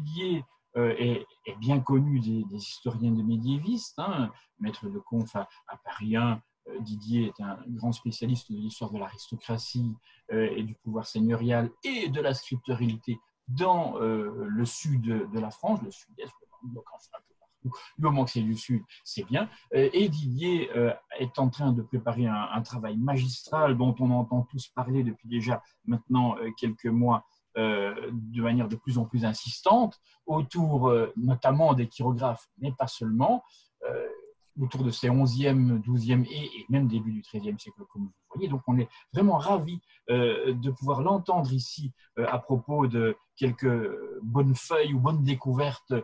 Didier est bien connu des historiens de médiévistes. Hein. Maître de Conf à Paris 1, Didier est un grand spécialiste de l'histoire de l'aristocratie et du pouvoir seigneurial et de la scriptorialité dans le sud de la France, le sud-est, donc enfin un peu partout. Du moment que c'est du sud, c'est bien. Et Didier est en train de préparer un travail magistral dont on entend tous parler depuis déjà maintenant quelques mois de manière de plus en plus insistante, autour notamment des chirographes, mais pas seulement, autour de ces 11e, 12e et même début du 13e siècle, comme vous voyez. Donc, on est vraiment ravis de pouvoir l'entendre ici à propos de quelques bonnes feuilles ou bonnes découvertes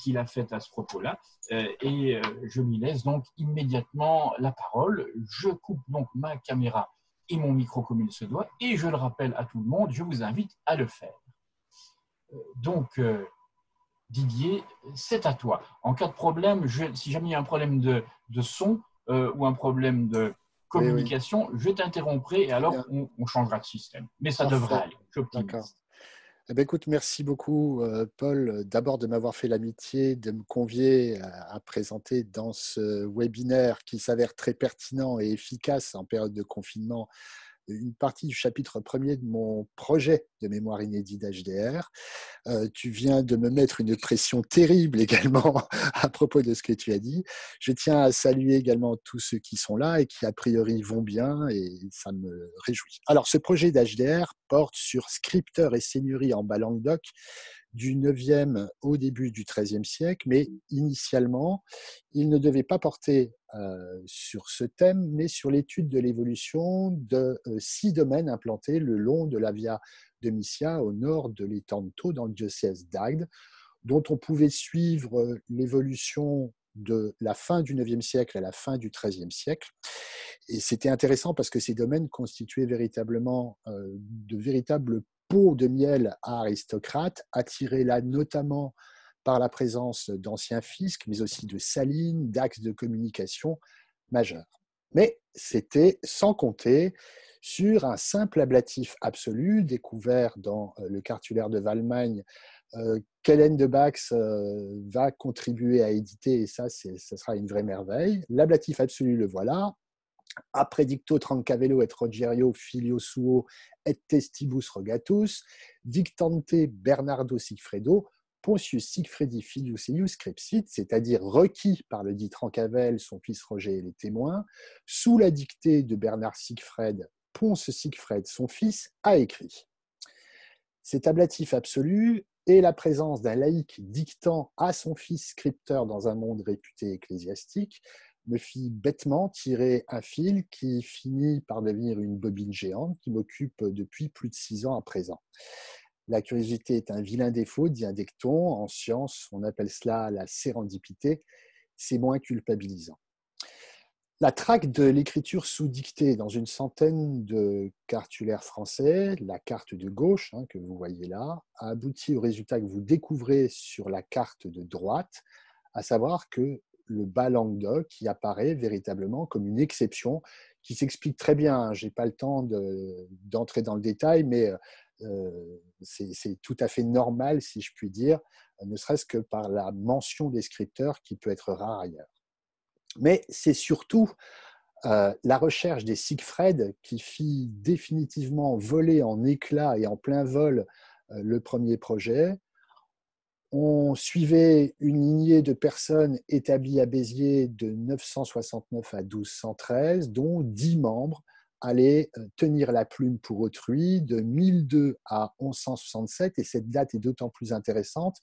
qu'il a faites à ce propos-là. Et je lui laisse donc immédiatement la parole. Je coupe donc ma caméra et mon micro comme il se doit, et je le rappelle à tout le monde, je vous invite à le faire. Donc, Didier, c'est à toi. En cas de problème, si jamais il y a un problème de son ou un problème de communication, je t'interromprai et alors on changera de système. Mais ça devrait aller, je suis optimiste. Eh bien, écoute, merci beaucoup, Paul, d'abord de m'avoir fait l'amitié de me convier à présenter dans ce webinaire qui s'avère très pertinent et efficace en période de confinement une partie du chapitre premier de mon projet de mémoire inédit d'HDR. Tu viens de me mettre une pression terrible également à propos de ce que tu as dit. Je tiens à saluer également tous ceux qui sont là et qui a priori vont bien et ça me réjouit. Alors, ce projet d'HDR porte sur scripteurs et seigneuries en Bas-Languedoc du 9e au début du 13e siècle, mais initialement, il ne devait pas porter sur ce thème, mais sur l'étude de l'évolution de 6 domaines implantés le long de la Via Domitia au nord de l'étang de Thau dans le diocèse d'Agde, dont on pouvait suivre l'évolution de la fin du 9e siècle à la fin du 13e siècle. Et c'était intéressant parce que ces domaines constituaient véritablement de véritables pots de miel à aristocrates, attirés là notamment par la présence d'anciens fiscs, mais aussi de salines, d'axes de communication majeurs. Mais c'était sans compter sur un simple ablatif absolu découvert dans le cartulaire de Valmagne qu'Hélène de Bax va contribuer à éditer, et ça, ce sera une vraie merveille. L'ablatif absolu, le voilà. A predicto Trancavello et Rogerio filio suo et testibus rogatus, dictante Bernardo Sigfredo, Pontius Sigfredi filius eius crepsit, c'est-à-dire requis par le dit Trancavel, son fils Roger et les témoins, sous la dictée de Bernard Sigfred, Ponce Sigfred, son fils, a écrit. Cet ablatif absolu et la présence d'un laïc dictant à son fils scripteur dans un monde réputé ecclésiastique me fit bêtement tirer un fil qui finit par devenir une bobine géante qui m'occupe depuis plus de 6 ans à présent. La curiosité est un vilain défaut, dit un dicton. En science, on appelle cela la sérendipité. C'est moins culpabilisant. La traque de l'écriture sous dictée dans une centaine de cartulaires français, la carte de gauche que vous voyez là, a abouti au résultat que vous découvrez sur la carte de droite, à savoir que le Bas-Languedoc qui apparaît véritablement comme une exception qui s'explique très bien. Je n'ai pas le temps d'entrer dans le détail, mais c'est tout à fait normal, si je puis dire, ne serait-ce que par la mention des scripteurs qui peut être rare ailleurs. Mais c'est surtout la recherche des Sigfred qui fit définitivement voler en éclats et en plein vol le premier projet. On suivait une lignée de personnes établies à Béziers de 969 à 1213, dont 10 membres allaient tenir la plume pour autrui de 1002 à 1167, et cette date est d'autant plus intéressante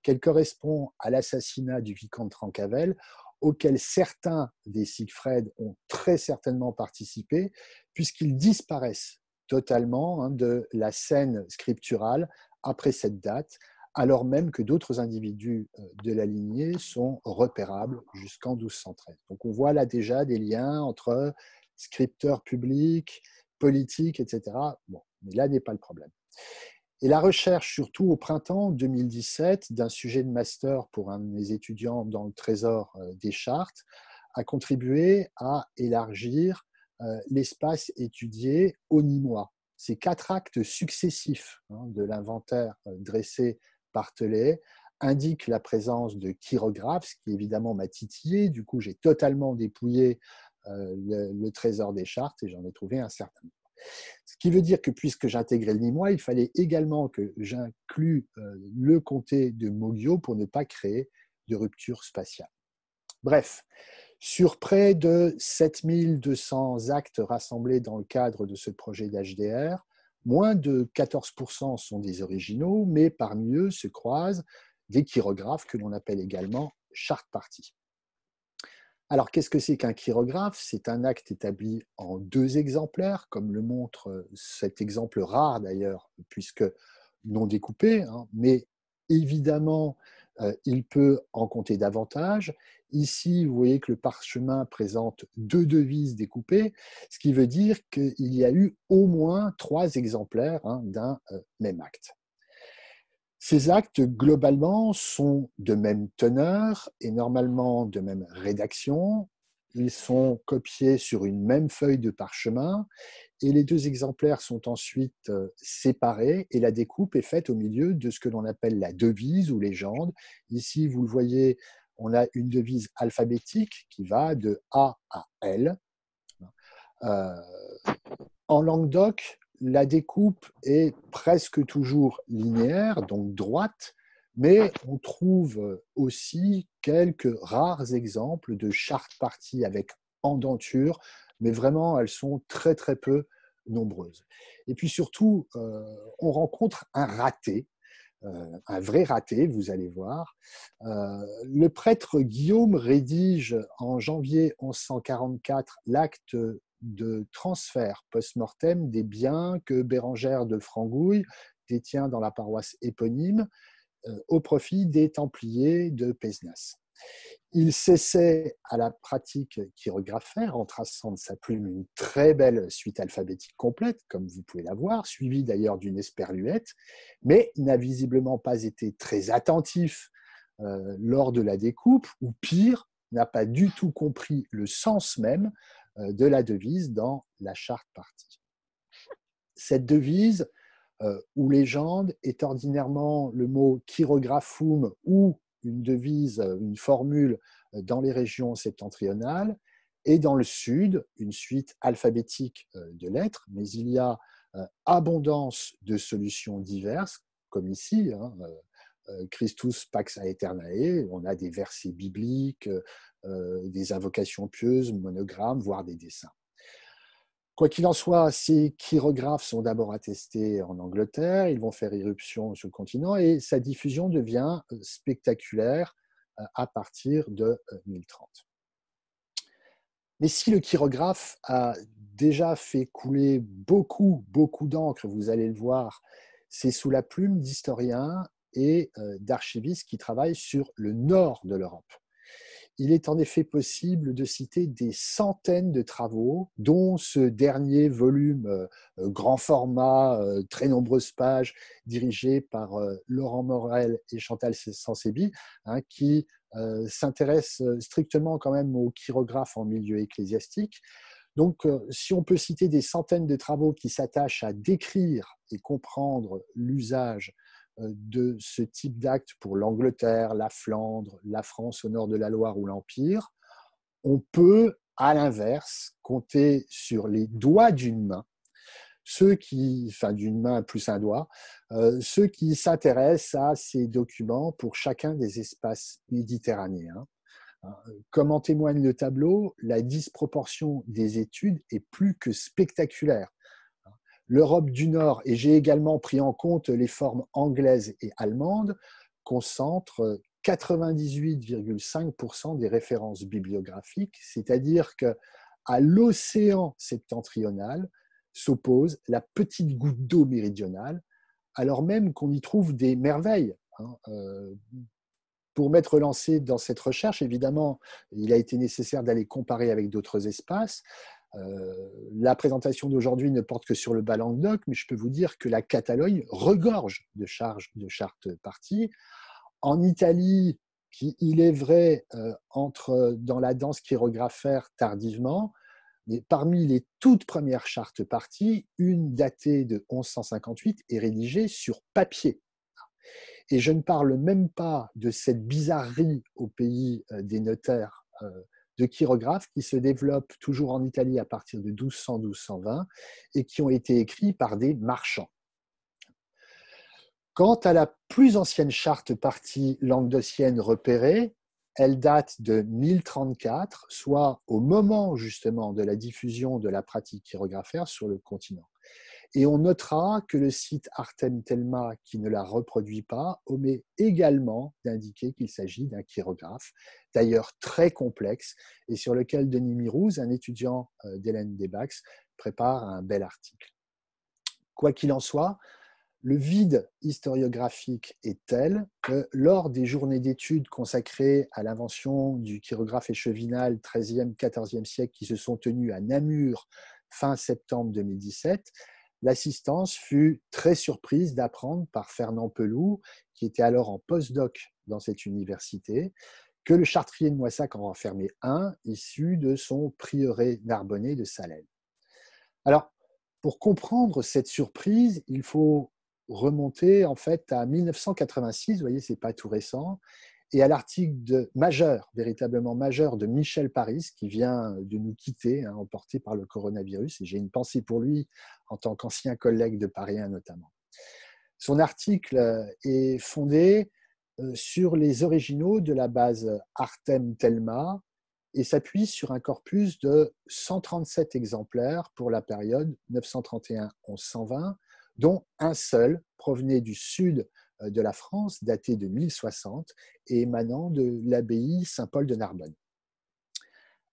qu'elle correspond à l'assassinat du vicomte Trancavel, auquel certains des Sigfred ont très certainement participé, puisqu'ils disparaissent totalement de la scène scripturale après cette date, alors même que d'autres individus de la lignée sont repérables jusqu'en 1213. Donc on voit là déjà des liens entre scripteurs publics, politiques, etc. Bon, mais là n'est pas le problème. Et la recherche, surtout au printemps 2017, d'un sujet de master pour un de mes étudiants dans le Trésor des Chartes, a contribué à élargir l'espace étudié au Nîmois. Ces 4 actes successifs de l'inventaire dressé Barthelet indique la présence de chirographes, ce qui évidemment m'a titillé. Du coup, j'ai totalement dépouillé le trésor des chartes et j'en ai trouvé un certain nombre. Ce qui veut dire que puisque j'intégrais le Nîmois, il fallait également que j'inclue le comté de Moggio pour ne pas créer de rupture spatiale. Bref, sur près de 7200 actes rassemblés dans le cadre de ce projet d'HDR, moins de 14% sont des originaux, mais parmi eux se croisent des chirographes que l'on appelle également charte parties. Alors, qu'est-ce que c'est qu'un chirographe? C'est un acte établi en 2 exemplaires, comme le montre cet exemple rare d'ailleurs, puisque non découpé, hein, mais évidemment, il peut en compter davantage. Ici, vous voyez que le parchemin présente 2 devises découpées, ce qui veut dire qu'il y a eu au moins 3 exemplaires, hein, d'un même acte. Ces actes, globalement, sont de même teneur et normalement de même rédaction. Ils sont copiés sur une même feuille de parchemin et les 2 exemplaires sont ensuite séparés et la découpe est faite au milieu de ce que l'on appelle la devise ou légende. Ici, vous le voyez, on a une devise alphabétique qui va de A à L. Euh, En Languedoc, la découpe est presque toujours linéaire, donc droite, mais on trouve aussi quelques rares exemples de chartes parties avec endenture, mais vraiment, elles sont très très peu nombreuses. Et puis surtout, on rencontre un raté, un vrai raté, vous allez voir. Le prêtre Guillaume rédige en janvier 1144 l'acte de transfert post-mortem des biens que Bérengère de Frangouille détient dans la paroisse éponyme au profit des Templiers de Pézenas. Il s'essaie à la pratique chirographaire en traçant de sa plume une très belle suite alphabétique complète, comme vous pouvez la voir, suivie d'ailleurs d'une esperluette, mais n'a visiblement pas été très attentif lors de la découpe, ou pire, n'a pas du tout compris le sens même de la devise dans la charte partie. Cette devise, ou légende, est ordinairement le mot chirographum ou une devise, une formule dans les régions septentrionales, et dans le sud, une suite alphabétique de lettres, mais il y a abondance de solutions diverses, comme ici, hein, Christus Pax Aeternae, on a des versets bibliques, des invocations pieuses, monogrammes, voire des dessins. Quoi qu'il en soit, ces chirographes sont d'abord attestés en Angleterre, ils vont faire irruption sur le continent et sa diffusion devient spectaculaire à partir de 1030. Mais si le chirographe a déjà fait couler beaucoup d'encre, vous allez le voir, c'est sous la plume d'historiens et d'archivistes qui travaillent sur le nord de l'Europe. Il est en effet possible de citer des centaines de travaux, dont ce dernier volume grand format, très nombreuses pages, dirigé par Laurent Morel et Chantal Sansébi, hein, qui s'intéressent strictement quand même aux chirographes en milieu ecclésiastique. Donc, si on peut citer des centaines de travaux qui s'attachent à décrire et comprendre l'usage de ce type d'acte pour l'Angleterre, la Flandre, la France au nord de la Loire ou l'Empire, on peut, à l'inverse, compter sur les doigts d'une main, d'une main plus un doigt, ceux qui s'intéressent à ces documents pour chacun des espaces méditerranéens. Comme en témoigne le tableau, la disproportion des études est plus que spectaculaire. L'Europe du Nord, et j'ai également pris en compte les formes anglaises et allemandes, concentrent 98,5% des références bibliographiques, c'est-à-dire qu'à l'océan septentrional s'oppose la petite goutte d'eau méridionale, alors même qu'on y trouve des merveilles. Pour m'être lancé dans cette recherche, évidemment, il a été nécessaire d'aller comparer avec d'autres espaces. La présentation d'aujourd'hui ne porte que sur le Bas-Languedoc, mais je peux vous dire que la Catalogne regorge de chartes parties. En Italie, qui, il est vrai, entre dans la danse chirographaire tardivement, mais parmi les toutes premières chartes parties, une datée de 1158 est rédigée sur papier. Et je ne parle même pas de cette bizarrerie au pays des notaires de chirographes qui se développent toujours en Italie à partir de 1200-1220 et qui ont été écrits par des marchands. Quant à la plus ancienne charte partie languedocienne repérée, elle date de 1034, soit au moment justement de la diffusion de la pratique chirographaire sur le continent. Et on notera que le site Artem Telma, qui ne la reproduit pas, omet également d'indiquer qu'il s'agit d'un chirographe, d'ailleurs très complexe, et sur lequel Denis Mirouz, un étudiant d'Hélène Desbacs, prépare un bel article. Quoi qu'il en soit, le vide historiographique est tel que lors des journées d'études consacrées à l'invention du chirographe échevinal 13e, 14e siècle qui se sont tenues à Namur fin septembre 2017, l'assistance fut très surprise d'apprendre par Fernand Peloux, qui était alors en postdoc dans cette université, que le chartrier de Moissac en renfermait un, issu de son prieuré narbonnais de Salelles. Alors, pour comprendre cette surprise, il faut remonter en fait à 1986, vous voyez, c'est pas tout récent, et à l'article majeur, véritablement majeur, de Michel Paris, qui vient de nous quitter, emporté par le coronavirus, et j'ai une pensée pour lui en tant qu'ancien collègue de Paris 1 notamment. Son article est fondé sur les originaux de la base Artem Telma et s'appuie sur un corpus de 137 exemplaires pour la période 931-1120, dont un seul provenait du sud de la France, daté de 1060 et émanant de l'abbaye Saint-Paul de Narbonne.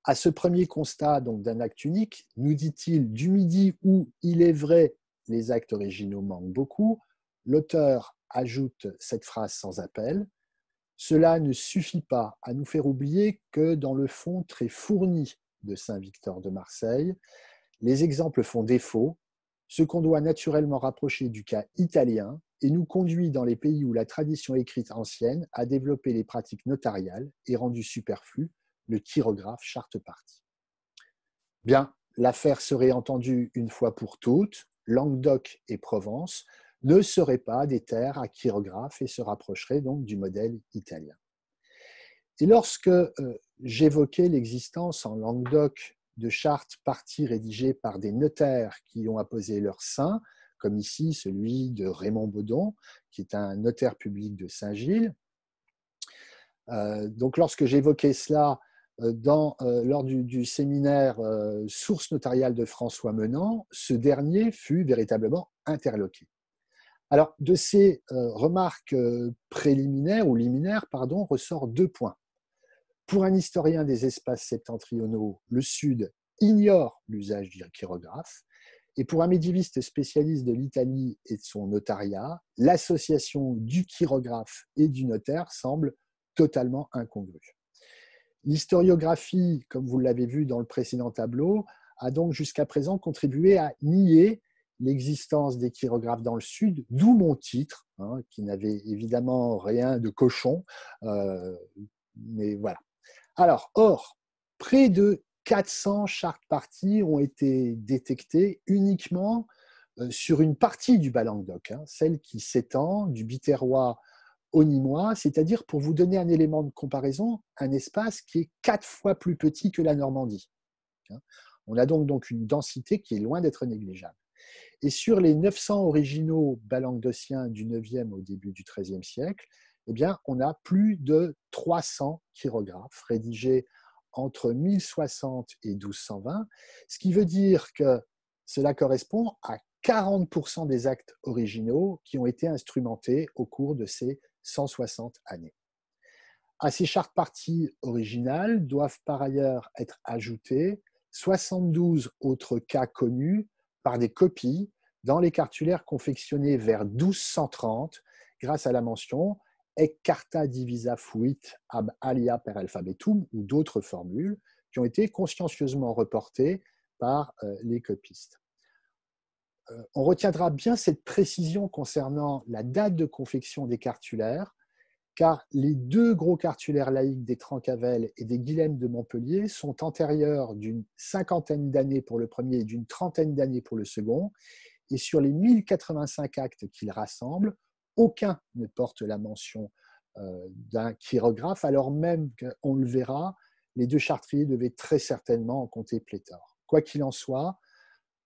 À ce premier constat donc d'un acte unique, nous dit-il, du Midi où, il est vrai, les actes originaux manquent beaucoup, l'auteur ajoute cette phrase sans appel: cela ne suffit pas à nous faire oublier que dans le fond très fourni de Saint-Victor de Marseille, les exemples font défaut, ce qu'on doit naturellement rapprocher du cas italien et nous conduit dans les pays où la tradition écrite ancienne a développé les pratiques notariales et rendu superflu le chirographe charte partie. Bien, l'affaire serait entendue une fois pour toutes, Languedoc et Provence ne seraient pas des terres à chirographe et se rapprocheraient donc du modèle italien. Et lorsque j'évoquais l'existence en Languedoc de chartes parties rédigées par des notaires qui ont apposé leur sein, comme ici celui de Raymond Baudon, qui est un notaire public de Saint-Gilles. Donc lorsque j'évoquais cela lors du séminaire Sources notariales de François Menant, ce dernier fut véritablement interloqué. Alors, de ces remarques préliminaires ou liminaires, ressort 2 points. Pour un historien des espaces septentrionaux, le Sud ignore l'usage du chirographe, et pour un médiéviste spécialiste de l'Italie et de son notariat, l'association du chirographe et du notaire semble totalement incongrue. L'historiographie, comme vous l'avez vu dans le précédent tableau, a donc jusqu'à présent contribué à nier l'existence des chirographes dans le Sud, d'où mon titre, qui n'avait évidemment rien de cochon, mais voilà. Alors, or, près de 400 chartes parties ont été détectées uniquement sur une partie du Bas-Languedoc, celle qui s'étend du Biterrois au Nîmois, c'est-à-dire, pour vous donner un élément de comparaison, un espace qui est 4 fois plus petit que la Normandie. On a donc une densité qui est loin d'être négligeable. Et sur les 900 originaux bas-languedociens du 9e au début du XIIIe siècle, eh bien, on a plus de 300 chirographes rédigés entre 1060 et 1220, ce qui veut dire que cela correspond à 40% des actes originaux qui ont été instrumentés au cours de ces 160 années. À ces chartes parties originales doivent par ailleurs être ajoutés 72 autres cas connus par des copies dans les cartulaires confectionnés vers 1230 grâce à la mention Ec carta divisa fuit ab alia per alphabetum ou d'autres formules qui ont été consciencieusement reportées par les copistes. On retiendra bien cette précision concernant la date de confection des cartulaires, car les 2 gros cartulaires laïques des Trencavel et des Guilhem de Montpellier sont antérieurs d'une 50aine d'années pour le premier et d'une 30aine d'années pour le second, et sur les 1085 actes qu'ils rassemblent, aucun ne porte la mention d'un chirographe, alors même qu'on le verra, les deux chartriers devaient très certainement en compter pléthore. Quoi qu'il en soit,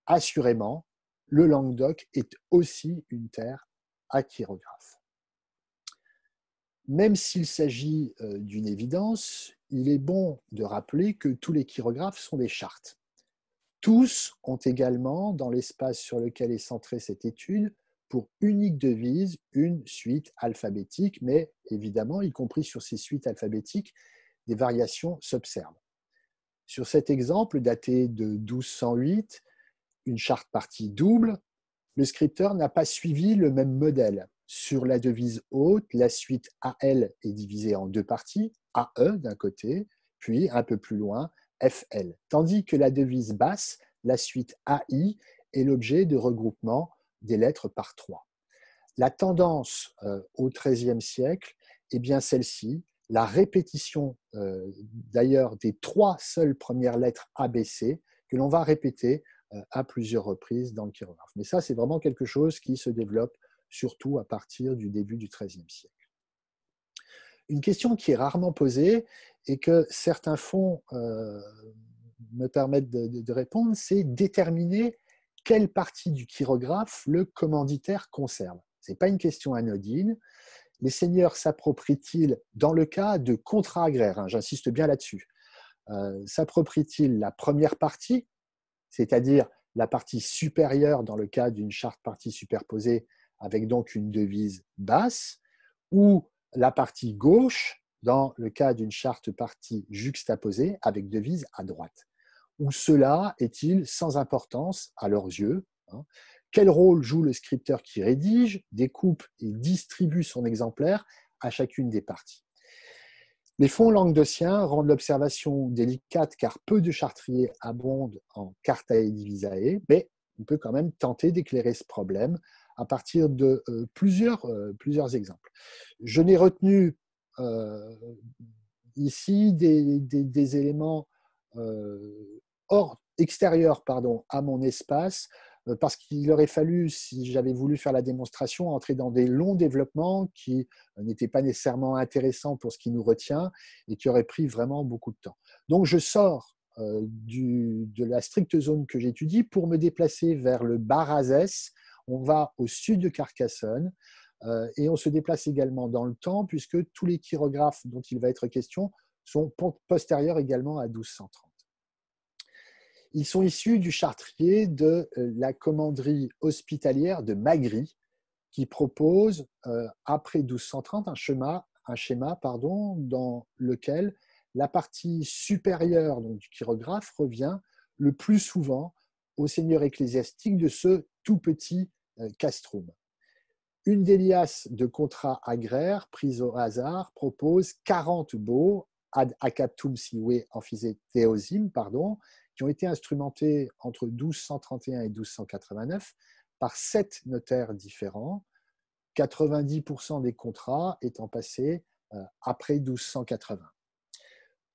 assurément, le Languedoc est aussi une terre à chirographe. Même s'il s'agit d'une évidence, il est bon de rappeler que tous les chirographes sont des chartes. Tous ont également, dans l'espace sur lequel est centrée cette étude, pour unique devise une suite alphabétique, mais évidemment, y compris sur ces suites alphabétiques, des variations s'observent. Sur cet exemple daté de 1208, une charte partie double, le scripteur n'a pas suivi le même modèle. Sur la devise haute, la suite AL est divisée en deux parties, AE d'un côté, puis un peu plus loin, FL. Tandis que la devise basse, la suite AI, est l'objet de regroupement des lettres par trois. La tendance au XIIIe siècle est bien celle-ci, la répétition d'ailleurs des trois seules premières lettres ABC que l'on va répéter à plusieurs reprises dans le chirographe. Mais ça, c'est vraiment quelque chose qui se développe surtout à partir du début du XIIIe siècle. Une question qui est rarement posée et que certains fonds me permettent de répondre, c'est déterminer quelle partie du chirographe le commanditaire conserve. Ce n'est pas une question anodine. Les seigneurs s'approprient-ils, dans le cas de contrats agraires, j'insiste bien là-dessus, s'approprient-ils la première partie, c'est-à-dire la partie supérieure dans le cas d'une charte partie superposée avec donc une devise basse, ou la partie gauche dans le cas d'une charte partie juxtaposée avec devise à droite. Ou cela est-il sans importance à leurs yeux? Quel rôle joue le scripteur qui rédige, découpe et distribue son exemplaire à chacune des parties? Les fonds languedociens rendent l'observation délicate car peu de chartriers abondent en cartae divisae, mais on peut quand même tenter d'éclairer ce problème à partir de plusieurs exemples. Je n'ai retenu ici des éléments extérieurs à mon espace, parce qu'il aurait fallu, si j'avais voulu faire la démonstration, entrer dans des longs développements qui n'étaient pas nécessairement intéressants pour ce qui nous retient et qui auraient pris vraiment beaucoup de temps. Donc je sors de la stricte zone que j'étudie pour me déplacer vers le Barazès. On va au sud de Carcassonne et on se déplace également dans le temps puisque tous les chirographes dont il va être question sont postérieurs également à 1230. Ils sont issus du chartrier de la commanderie hospitalière de Magri, qui propose, après 1230, un schéma dans lequel la partie supérieure donc, du chirographe revient le plus souvent au seigneur ecclésiastique de ce tout petit castrum. Une des liasses de contrats agraires prises au hasard propose 40 baux ad acaptum sive amphisétéosim, qui ont été instrumentés entre 1231 et 1289 par 7 notaires différents, 90% des contrats étant passés après 1280.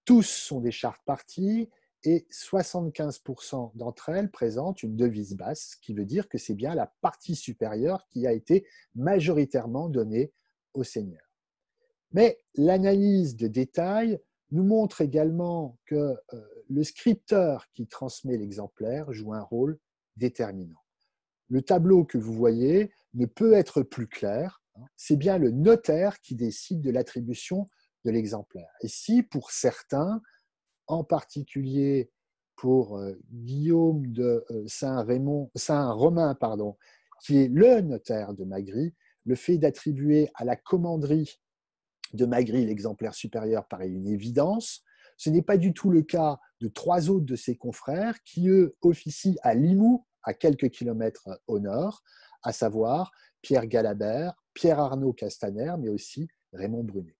Tous sont des chartes parties et 75% d'entre elles présentent une devise basse, ce qui veut dire que c'est bien la partie supérieure qui a été majoritairement donnée au seigneur. Mais l'analyse de détail nous montre également que le scripteur qui transmet l'exemplaire joue un rôle déterminant. Le tableau que vous voyez ne peut être plus clair. C'est bien le notaire qui décide de l'attribution de l'exemplaire. Et si pour certains, en particulier pour Guillaume de Saint-Romain, qui est le notaire de Magri, le fait d'attribuer à la commanderie de Magri l'exemplaire supérieur paraît une évidence. Ce n'est pas du tout le cas de 3 autres de ses confrères qui, eux, officient à Limoux, à quelques kilomètres au nord, à savoir Pierre Galabert, Pierre-Arnaud Castaner, mais aussi Raymond Brunet.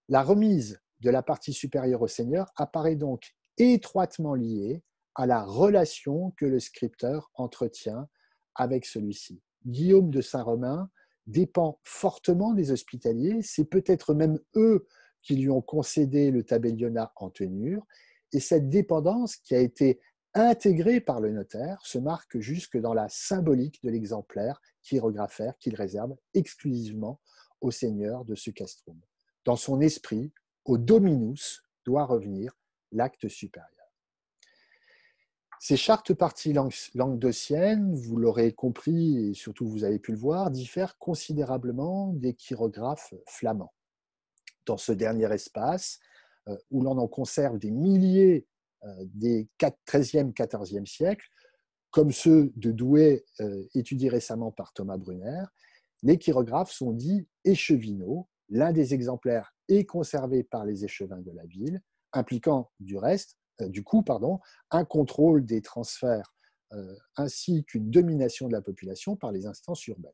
La remise de la partie supérieure au seigneur apparaît donc étroitement liée à la relation que le scripteur entretient avec celui-ci. Guillaume de Saint-Romain dépend fortement des hospitaliers, c'est peut-être même eux qui lui ont concédé le tabellionat en tenure, et cette dépendance qui a été intégrés par le notaire, se marquent jusque dans la symbolique de l'exemplaire chirographaire qu'il réserve exclusivement au seigneur de ce castrum. Dans son esprit, au dominus doit revenir l'acte supérieur. Ces chartes parties languedociennes, vous l'aurez compris et surtout vous avez pu le voir, diffèrent considérablement des chirographes flamands. Dans ce dernier espace, où l'on en conserve des milliers des XIIIe, XIVe siècles, comme ceux de Douai étudiés récemment par Thomas Brunner, les chirographes sont dits échevinaux. L'un des exemplaires est conservé par les échevins de la ville, impliquant du coup, un contrôle des transferts ainsi qu'une domination de la population par les instances urbaines.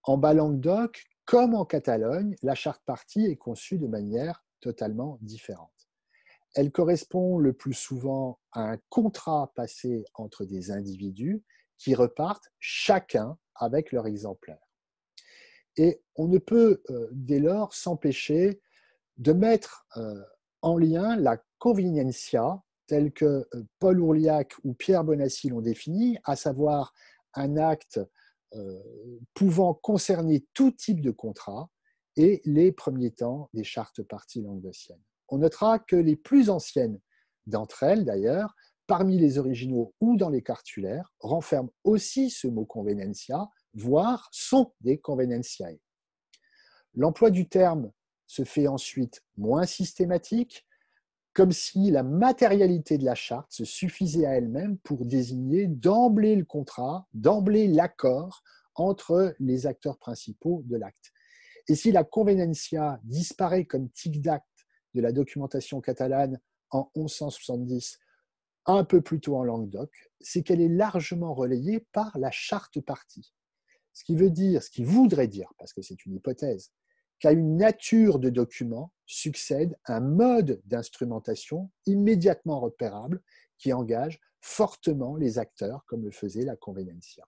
En Bas-Languedoc, comme en Catalogne, la charte partie est conçue de manière totalement différente. Elle correspond le plus souvent à un contrat passé entre des individus qui repartent chacun avec leur exemplaire. Et on ne peut dès lors s'empêcher de mettre en lien la convenientia telle que Paul Ourliac ou Pierre Bonassi l'ont définie, à savoir un acte pouvant concerner tout type de contrat, et les premiers temps des chartes parties languedociennes. On notera que les plus anciennes d'entre elles, d'ailleurs, parmi les originaux ou dans les cartulaires, renferment aussi ce mot conveniencia, voire sont des convenientiae. L'emploi du terme se fait ensuite moins systématique, comme si la matérialité de la charte se suffisait à elle-même pour désigner d'emblée le contrat, d'emblée l'accord entre les acteurs principaux de l'acte. Et si la conveniencia disparaît comme tic d'acte de la documentation catalane en 1170, un peu plus tôt en Languedoc, c'est qu'elle est largement relayée par la charte partie. Ce qui voudrait dire, parce que c'est une hypothèse, qu'à une nature de document succède un mode d'instrumentation immédiatement repérable qui engage fortement les acteurs, comme le faisait la conveniencia.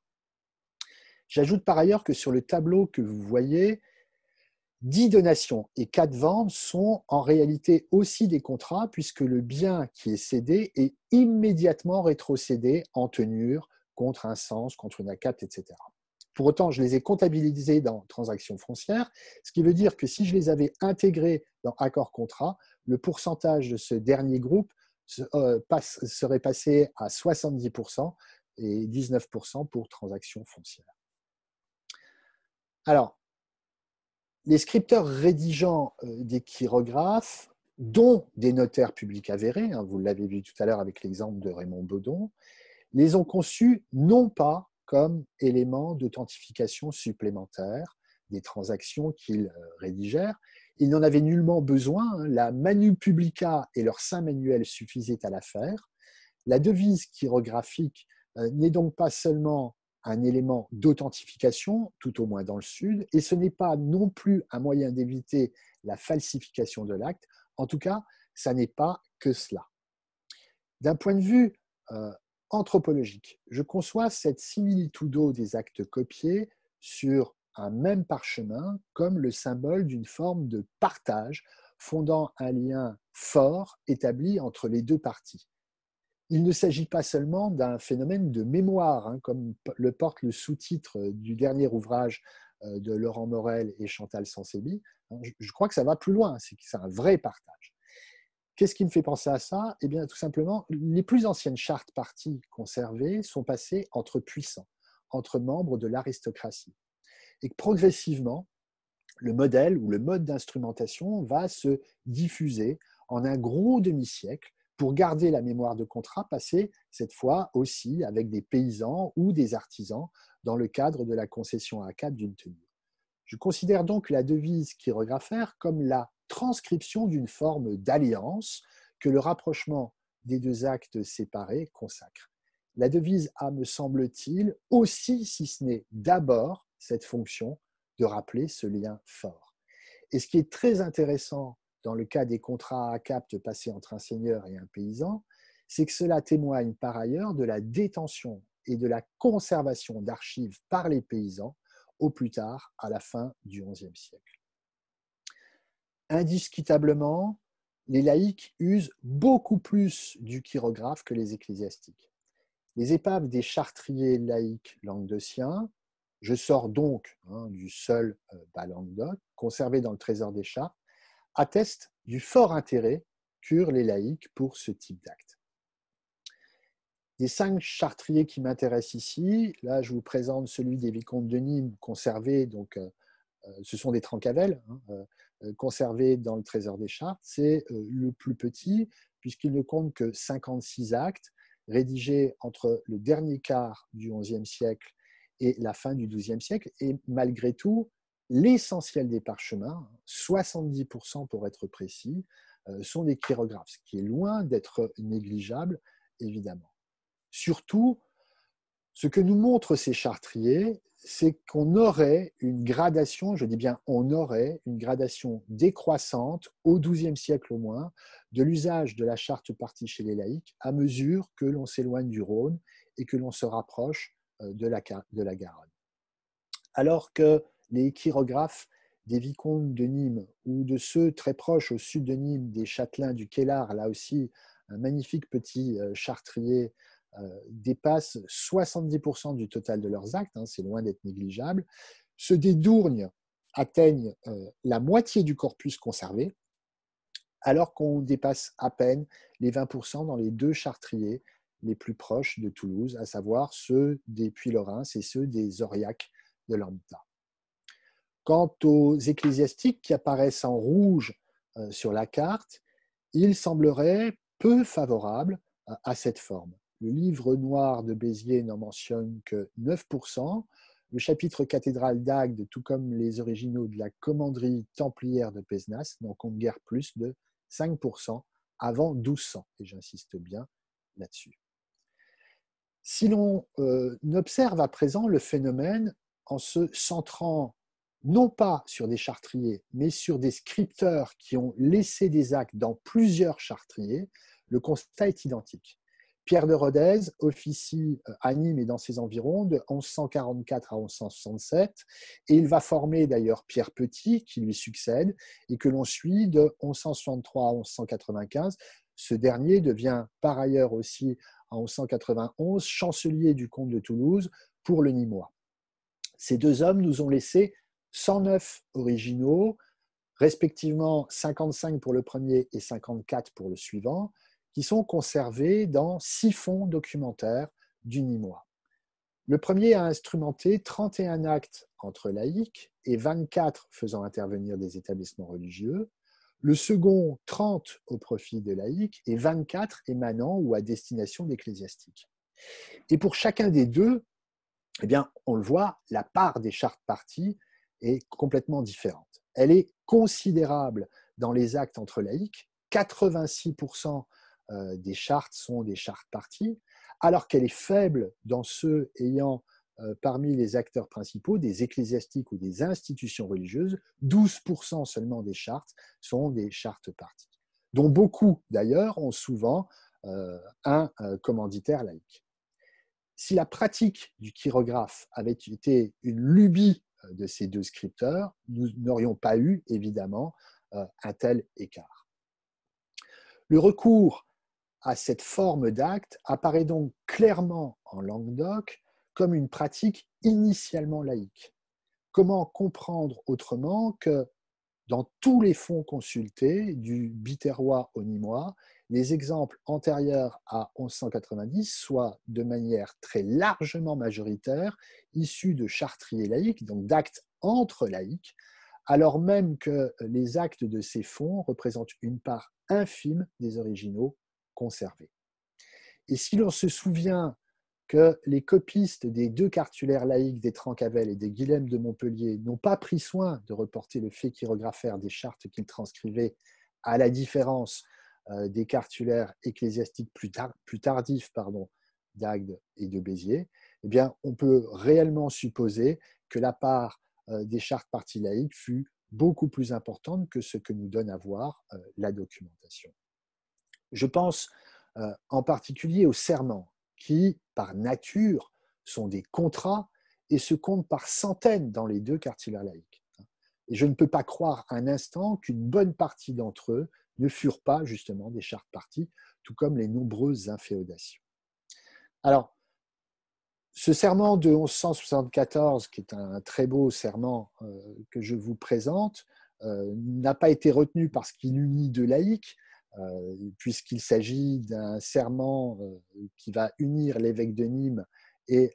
J'ajoute par ailleurs que sur le tableau que vous voyez, 10 donations et 4 ventes sont en réalité aussi des contrats, puisque le bien qui est cédé est immédiatement rétrocédé en tenure contre un sens, contre une acapte, etc. Pour autant, je les ai comptabilisés dans transactions foncières, ce qui veut dire que si je les avais intégrés dans accord contrat, le pourcentage de ce dernier groupe serait passé à 70% et 19% pour transactions foncières. Alors, les scripteurs rédigeant des chirographes, dont des notaires publics avérés, vous l'avez vu tout à l'heure avec l'exemple de Raymond Baudon, les ont conçus non pas comme éléments d'authentification supplémentaire des transactions qu'ils rédigèrent. Ils n'en avaient nullement besoin, la Manu Publica et leur saint manuel suffisaient à l'affaire. La devise chirographique n'est donc pas seulement un élément d'authentification, tout au moins dans le Sud, et ce n'est pas non plus un moyen d'éviter la falsification de l'acte. En tout cas, ça n'est pas que cela. D'un point de vue anthropologique, je conçois cette similitudo des actes copiés sur un même parchemin comme le symbole d'une forme de partage fondant un lien fort établi entre les deux parties. Il ne s'agit pas seulement d'un phénomène de mémoire, comme le porte le sous-titre du dernier ouvrage de Laurent Morel et Chantal Sansébie. Je crois que ça va plus loin, c'est un vrai partage. Qu'est-ce qui me fait penser à ça? Eh bien, tout simplement, les plus anciennes chartes parties conservées sont passées entre puissants, entre membres de l'aristocratie. Et que progressivement, le modèle ou le mode d'instrumentation va se diffuser en un gros demi-siècle pour garder la mémoire de contrat passé, cette fois aussi avec des paysans ou des artisans dans le cadre de la concession à cadre d'une tenue. Je considère donc la devise chirographaire comme la transcription d'une forme d'alliance que le rapprochement des deux actes séparés consacre. La devise a, me semble-t-il, aussi, si ce n'est d'abord, cette fonction de rappeler ce lien fort. Et ce qui est très intéressant dans le cas des contrats à acapte passés entre un seigneur et un paysan, c'est que cela témoigne par ailleurs de la détention et de la conservation d'archives par les paysans au plus tard à la fin du XIe siècle. Indiscutablement, les laïcs usent beaucoup plus du chirographe que les ecclésiastiques. Les épaves des chartriers laïcs languedociens, je sors donc du seul Bas-Languedoc, conservé dans le trésor des chartes, attestent du fort intérêt qu'eurent les laïcs pour ce type d'acte. Des 5 chartriers qui m'intéressent ici, là je vous présente celui des vicomtes de Nîmes conservé, donc ce sont des Trancavels, conservés dans le trésor des chartes. C'est le plus petit puisqu'il ne compte que 56 actes rédigés entre le dernier quart du XIe siècle et la fin du XIIe siècle. Et malgré tout, l'essentiel des parchemins, 70% pour être précis, sont des chirographes, ce qui est loin d'être négligeable, évidemment. Surtout, ce que nous montrent ces chartriers, c'est qu'on aurait une gradation, je dis bien on aurait une gradation décroissante, au XIIe siècle au moins, de l'usage de la charte partie chez les laïcs à mesure que l'on s'éloigne du Rhône et que l'on se rapproche de la Garonne. Alors que les chirographes des vicomtes de Nîmes ou de ceux très proches au sud de Nîmes, des châtelains du Quélard, là aussi un magnifique petit chartrier, dépassent 70% du total de leurs actes, c'est loin d'être négligeable. Ceux des Dourgnes atteignent la moitié du corpus conservé, alors qu'on dépasse à peine les 20% dans les 2 chartriers les plus proches de Toulouse, à savoir ceux des Puy-Lorrains et ceux des Aurillac de Lambda. Quant aux ecclésiastiques qui apparaissent en rouge sur la carte, ils sembleraient peu favorables à cette forme. Le livre noir de Béziers n'en mentionne que 9%. Le chapitre cathédrale d'Agde, tout comme les originaux de la commanderie templière de Pézenas, n'en compte guère plus de 5% avant 1200. Et j'insiste bien là-dessus. Si l'on observe à présent le phénomène en se centrant non pas sur des chartriers, mais sur des scripteurs qui ont laissé des actes dans plusieurs chartriers, le constat est identique. Pierre de Rodez officie à Nîmes et dans ses environs de 1144 à 1167, et il va former d'ailleurs Pierre Petit, qui lui succède, et que l'on suit de 1163 à 1195. Ce dernier devient par ailleurs aussi, en 1191, chancelier du comte de Toulouse pour le Nîmois. Ces 2 hommes nous ont laissé 109 originaux, respectivement 55 pour le premier et 54 pour le suivant, qui sont conservés dans 6 fonds documentaires du Nîmois. Le premier a instrumenté 31 actes entre laïcs et 24 faisant intervenir des établissements religieux. Le second, 30 au profit de laïcs et 24 émanant ou à destination d'ecclésiastiques. Et pour chacun des 2, eh bien, on le voit, la part des chartes parties est complètement différente. Elle est considérable dans les actes entre laïcs, 86% des chartes sont des chartes parties, alors qu'elle est faible dans ceux ayant parmi les acteurs principaux des ecclésiastiques ou des institutions religieuses, 12% seulement des chartes sont des chartes parties, dont beaucoup d'ailleurs ont souvent un commanditaire laïque. Si la pratique du chirographe avait été une lubie de ces 2 scripteurs, nous n'aurions pas eu, évidemment, un tel écart. Le recours à cette forme d'acte apparaît donc clairement en Languedoc comme une pratique initialement laïque. Comment comprendre autrement que dans tous les fonds consultés, du Biterrois au Nîmois, les exemples antérieurs à 1190 soient de manière très largement majoritaire issus de chartriers laïcs, donc d'actes entre laïcs, alors même que les actes de ces fonds représentent une part infime des originaux conservés. Et si l'on se souvient que les copistes des 2 cartulaires laïques des Trancavels et des Guilhem de Montpellier n'ont pas pris soin de reporter le fait chirographaire des chartes qu'ils transcrivaient, à la différence des cartulaires ecclésiastiques plus tardifs d'Agde et de Béziers, eh bien, on peut réellement supposer que la part des chartes parties laïques fut beaucoup plus importante que ce que nous donne à voir la documentation. Je pense en particulier aux serments, qui, par nature, sont des contrats et se comptent par centaines dans les 2 cartulaires laïques. Et je ne peux pas croire un instant qu'une bonne partie d'entre eux ne furent pas justement des chartes parties, tout comme les nombreuses inféodations. Alors, ce serment de 1174, qui est un très beau serment que je vous présente, n'a pas été retenu parce qu'il unit deux laïcs, puisqu'il s'agit d'un serment qui va unir l'évêque de Nîmes et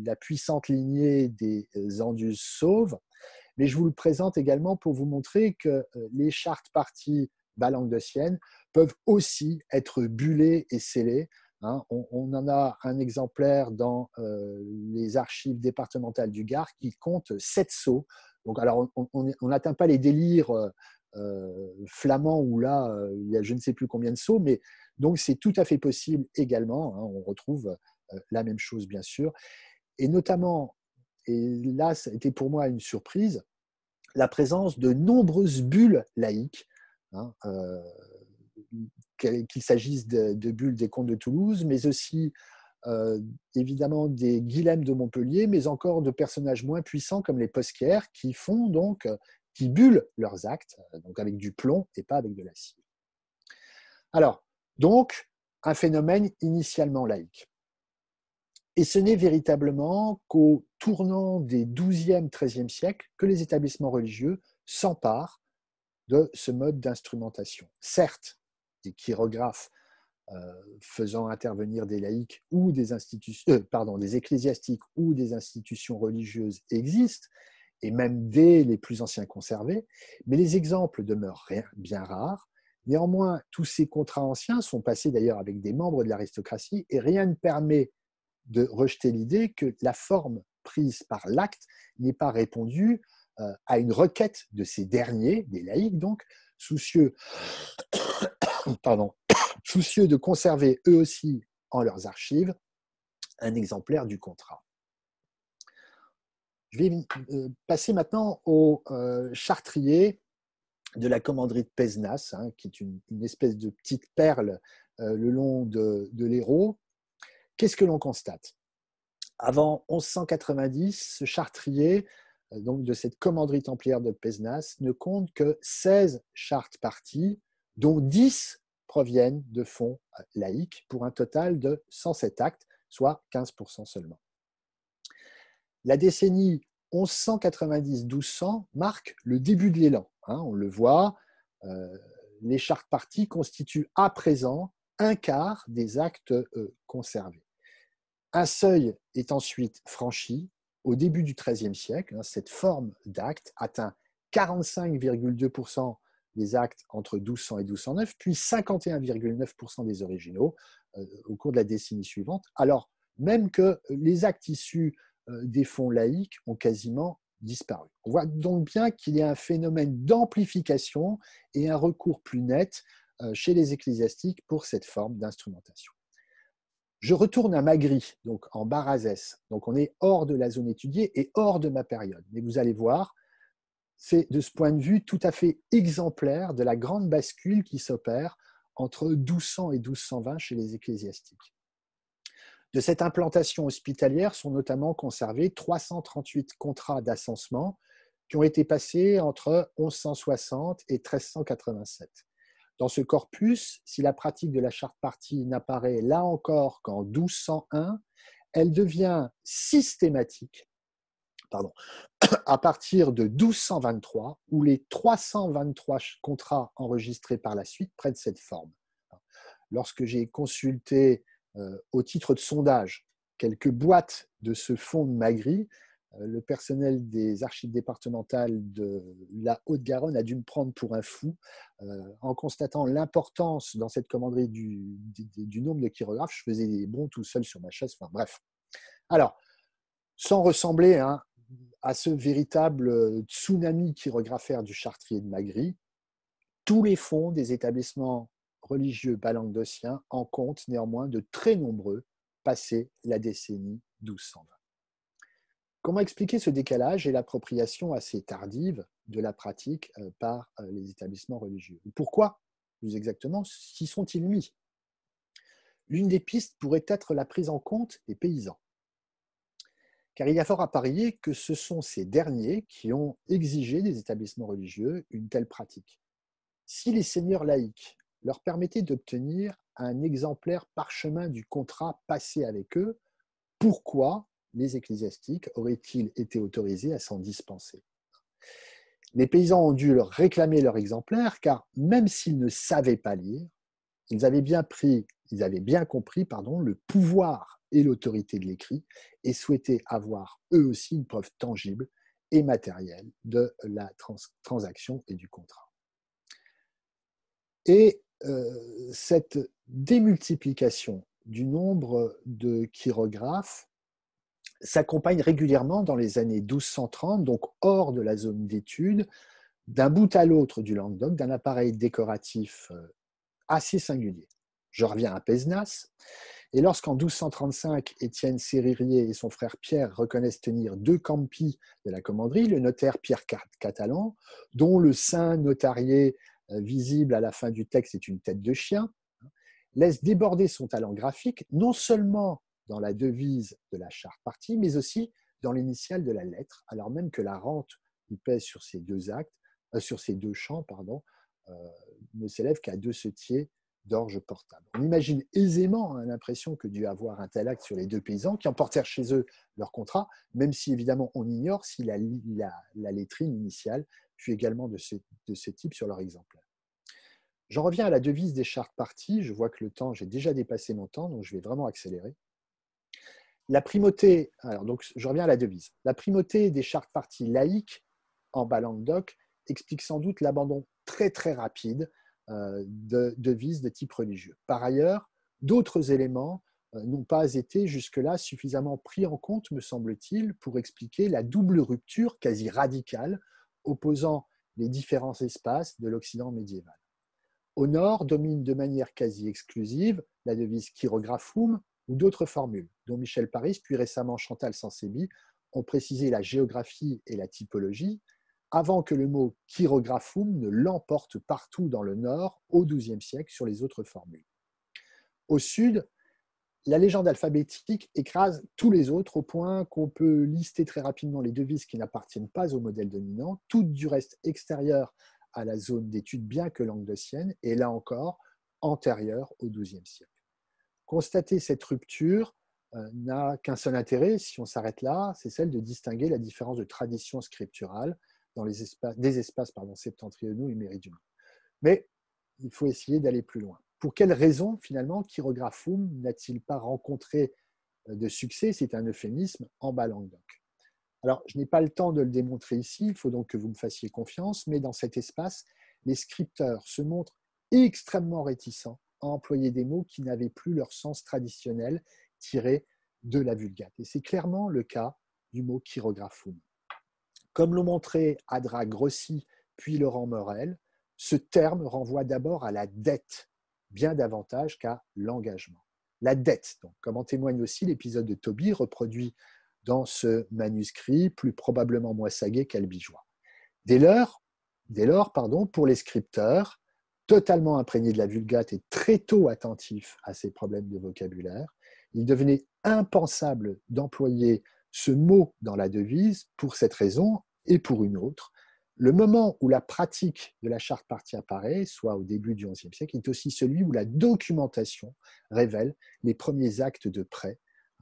la puissante lignée des Anduze sauves. Mais je vous le présente également pour vous montrer que les chartes parties bas-languedociennes peuvent aussi être bullées et scellées. On en a un exemplaire dans les archives départementales du Gard qui compte 7 sceaux. Donc, alors, on n'atteint pas les délires flamands où là, il y a je ne sais plus combien de sceaux, mais donc c'est tout à fait possible également. On retrouve la même chose, bien sûr. Et notamment, et là, ça a été pour moi une surprise, la présence de nombreuses bulles laïques, qu'il s'agisse de bulles des comtes de Toulouse, mais aussi évidemment des Guilhem de Montpellier, mais encore de personnages moins puissants comme les Posquières qui bullent leurs actes, donc avec du plomb et pas avec de l'acier. Alors, donc, un phénomène initialement laïque. Et ce n'est véritablement qu'au tournant des XIIe, XIIIe siècles que les établissements religieux s'emparent de ce mode d'instrumentation. Certes, des chirographes faisant intervenir des laïcs ou des ecclésiastiques ou des institutions religieuses existent, et même dès les plus anciens conservés, mais les exemples demeurent bien rares. Néanmoins, tous ces contrats anciens sont passés d'ailleurs avec des membres de l'aristocratie et rien ne permet de rejeter l'idée que la forme prise par l'acte n'est pas répondue à une requête de ces derniers, des laïcs donc, soucieux de conserver eux aussi en leurs archives un exemplaire du contrat. Je vais passer maintenant au chartrier de la commanderie de Pézenas, qui est une espèce de petite perle le long de l'Hérault. Qu'est-ce que l'on constate? Avant 1190, ce chartrier donc de cette commanderie templière de Pézenas ne compte que 16 chartes parties, dont 10 proviennent de fonds laïques, pour un total de 107 actes, soit 15% seulement. La décennie 1190-1200 marque le début de l'élan. On le voit, les chartes parties constituent à présent un quart des actes conservés. Un seuil est ensuite franchi au début du XIIIe siècle. Cette forme d'acte atteint 45,2% des actes entre 1200 et 1209, puis 51,9% des originaux au cours de la décennie suivante, alors même que les actes issus des fonds laïques ont quasiment disparu. On voit donc bien qu'il y a un phénomène d'amplification et un recours plus net chez les ecclésiastiques pour cette forme d'instrumentation. Je retourne à Magri, donc en Barazès. Donc on est hors de la zone étudiée et hors de ma période. Mais vous allez voir, c'est de ce point de vue tout à fait exemplaire de la grande bascule qui s'opère entre 1200 et 1220 chez les ecclésiastiques. De cette implantation hospitalière sont notamment conservés 338 contrats d'assensement qui ont été passés entre 1160 et 1387. Dans ce corpus, si la pratique de la charte partie n'apparaît là encore qu'en 1201, elle devient systématique à partir de 1223, où les 323 contrats enregistrés par la suite prennent cette forme. Lorsque j'ai consulté au titre de sondage quelques boîtes de ce fonds de Magri, le personnel des archives départementales de la Haute-Garonne a dû me prendre pour un fou en constatant l'importance dans cette commanderie du nombre de chirographes. Je faisais des bonds tout seul sur ma chaise. Enfin, bref. Alors, sans ressembler à ce véritable tsunami chirographaire du chartrier de Magri, tous les fonds des établissements religieux bas-languedociens en comptent néanmoins de très nombreux passé la décennie 1220. Comment expliquer ce décalage et l'appropriation assez tardive de la pratique par les établissements religieux? Pourquoi, plus exactement, s'y sont-ils mis? L'une des pistes pourrait être la prise en compte des paysans. Car il y a fort à parier que ce sont ces derniers qui ont exigé des établissements religieux une telle pratique. Si les seigneurs laïcs leur permettaient d'obtenir un exemplaire parchemin du contrat passé avec eux, pourquoi les ecclésiastiques auraient-ils été autorisés à s'en dispenser? Les paysans ont dû leur réclamer leur exemplaire, car même s'ils ne savaient pas lire, ils avaient bien compris le pouvoir et l'autorité de l'écrit et souhaitaient avoir eux aussi une preuve tangible et matérielle de la transaction et du contrat. Et cette démultiplication du nombre de chirographes s'accompagne régulièrement dans les années 1230, donc hors de la zone d'étude, d'un bout à l'autre du Languedoc, d'un appareil décoratif assez singulier. Je reviens à Pézenas, et lorsqu'en 1235, Étienne Séririer et son frère Pierre reconnaissent tenir 2 campi de la commanderie, le notaire Pierre Catalan, dont le sein notarié visible à la fin du texte est une tête de chien, laisse déborder son talent graphique, non seulement dans la devise de la charte partie, mais aussi dans l'initiale de la lettre, alors même que la rente qui pèse sur ces deux champs, ne s'élève qu'à 2 setiers d'orge portable. On imagine aisément l'impression que dut avoir un tel acte sur les 2 paysans qui emportèrent chez eux leur contrat, même si évidemment on ignore si la lettrine initiale fut également de ce type sur leur exemplaire. J'en reviens à la devise des chartes parties. Je vois que j'ai déjà dépassé mon temps, donc je vais vraiment accélérer. La primauté, je reviens à la devise. La primauté des chartes parties laïques en Bas-Languedoc explique sans doute l'abandon très très rapide de devises de type religieux. Par ailleurs, d'autres éléments n'ont pas été jusque-là suffisamment pris en compte, me semble-t-il, pour expliquer la double rupture quasi radicale opposant les différents espaces de l'Occident médiéval. Au nord domine de manière quasi exclusive la devise chirographum ou d'autres formules, dont Michel Paris puis récemment Chantal Sansébi ont précisé la géographie et la typologie, avant que le mot chirographum ne l'emporte partout dans le nord au XIIe siècle sur les autres formules. Au sud, la légende alphabétique écrase tous les autres au point qu'on peut lister très rapidement les devises qui n'appartiennent pas au modèle dominant, toutes du reste extérieures à la zone d'étude bien que languedocienne, et là encore antérieure au XIIe siècle. Constater cette rupture n'a qu'un seul intérêt, si on s'arrête là, c'est celle de distinguer la différence de tradition scripturale dans des espaces septentrionaux et méridionaux. Mais il faut essayer d'aller plus loin. Pour quelles raisons, finalement, chirographum n'a-t-il pas rencontré de succès? C'est un euphémisme en Bas-Languedoc. Alors, je n'ai pas le temps de le démontrer ici, il faut donc que vous me fassiez confiance, mais dans cet espace, les scripteurs se montrent extrêmement réticents à employer des mots qui n'avaient plus leur sens traditionnel tiré de la Vulgate. Et c'est clairement le cas du mot chirographum. Comme l'ont montré Adra Grossi puis Laurent Morel, ce terme renvoie d'abord à la dette, bien davantage qu'à l'engagement. La dette, donc, comme en témoigne aussi l'épisode de Tobie, reproduit dans ce manuscrit, plus probablement moins sagué qu'albigeois. Dès lors, pour les scripteurs, totalement imprégnés de la Vulgate et très tôt attentifs à ces problèmes de vocabulaire, il devenait impensable d'employer ce mot dans la devise pour cette raison et pour une autre. Le moment où la pratique de la charte partie apparaît, soit au début du XIe siècle, est aussi celui où la documentation révèle les premiers actes de prêt.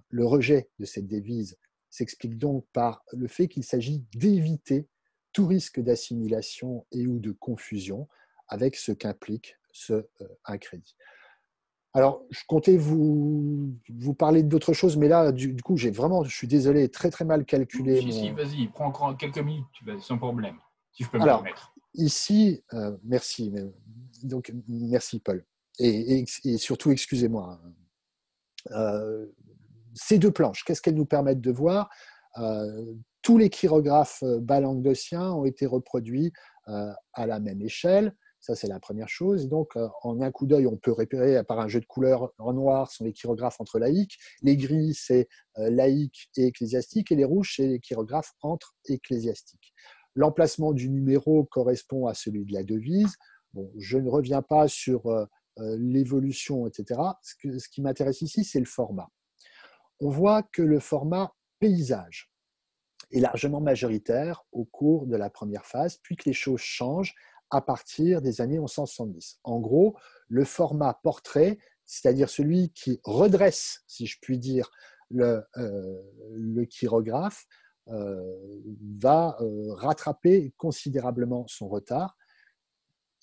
Le rejet de cette devise s'explique donc par le fait qu'il s'agit d'éviter tout risque d'assimilation et ou de confusion avec ce qu'implique ce incrédit. Alors, je comptais vous parler d'autres choses, mais là, du coup, je suis désolé, très très mal calculé. Si, vas-y, prends encore quelques minutes, sans problème, si je peux me Alors, permettre. ici, merci. Donc, merci, Paul. Et surtout, excusez-moi. Ces 2 planches, qu'est-ce qu'elles nous permettent de voir? Tous les chirographes bas-languedociens ont été reproduits à la même échelle. Ça, c'est la première chose. Donc, en un coup d'œil, on peut repérer par un jeu de couleurs. En noir, sont les chirographes entre laïcs. Les gris, c'est laïcs et ecclésiastiques. Et les rouges, c'est les chirographes entre ecclésiastiques. L'emplacement du numéro correspond à celui de la devise. Bon, je ne reviens pas sur l'évolution, etc. Ce qui m'intéresse ici, c'est le format. On voit que le format paysage est largement majoritaire au cours de la première phase, puis que les choses changent à partir des années 1170. En gros, le format portrait, c'est-à-dire celui qui redresse, si je puis dire, le chirographe, va rattraper considérablement son retard.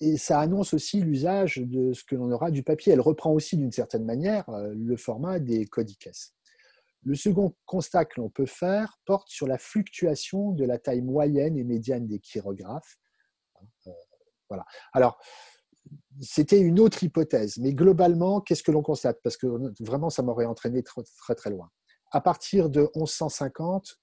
Et ça annonce aussi l'usage de ce que l'on aura du papier. Elle reprend aussi d'une certaine manière le format des codices. Le second constat que l'on peut faire porte sur la fluctuation de la taille moyenne et médiane des chirographes. Voilà. Alors, c'était une autre hypothèse, mais globalement, qu'est-ce que l'on constate? Parce que vraiment, ça m'aurait entraîné très, très, très loin. À partir de 1150,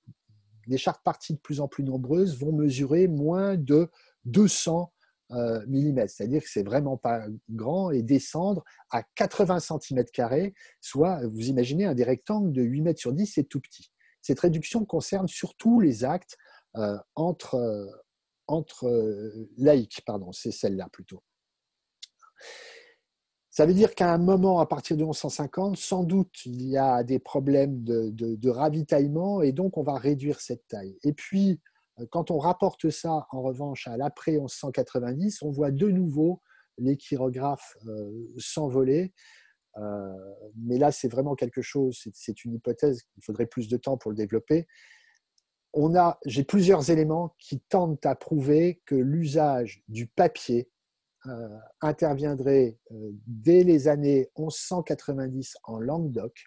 les chartes-parties de plus en plus nombreuses vont mesurer moins de 200 mm, c'est-à-dire que c'est vraiment pas grand, et descendre à 80 cm², soit, vous imaginez, des rectangles de 8 mètres sur 10, c'est tout petit. Cette réduction concerne surtout les actes entre laïcs, pardon, c'est celle-là plutôt. Ça veut dire qu'à un moment, à partir de 1150, sans doute, il y a des problèmes de ravitaillement et donc on va réduire cette taille. Et puis, quand on rapporte ça, en revanche, à l'après 1190, on voit de nouveau les chirographes s'envoler. Mais là, c'est vraiment quelque chose, c'est une hypothèse, il faudrait plus de temps pour le développer. J'ai plusieurs éléments qui tendent à prouver que l'usage du papier interviendrait dès les années 1190 en Languedoc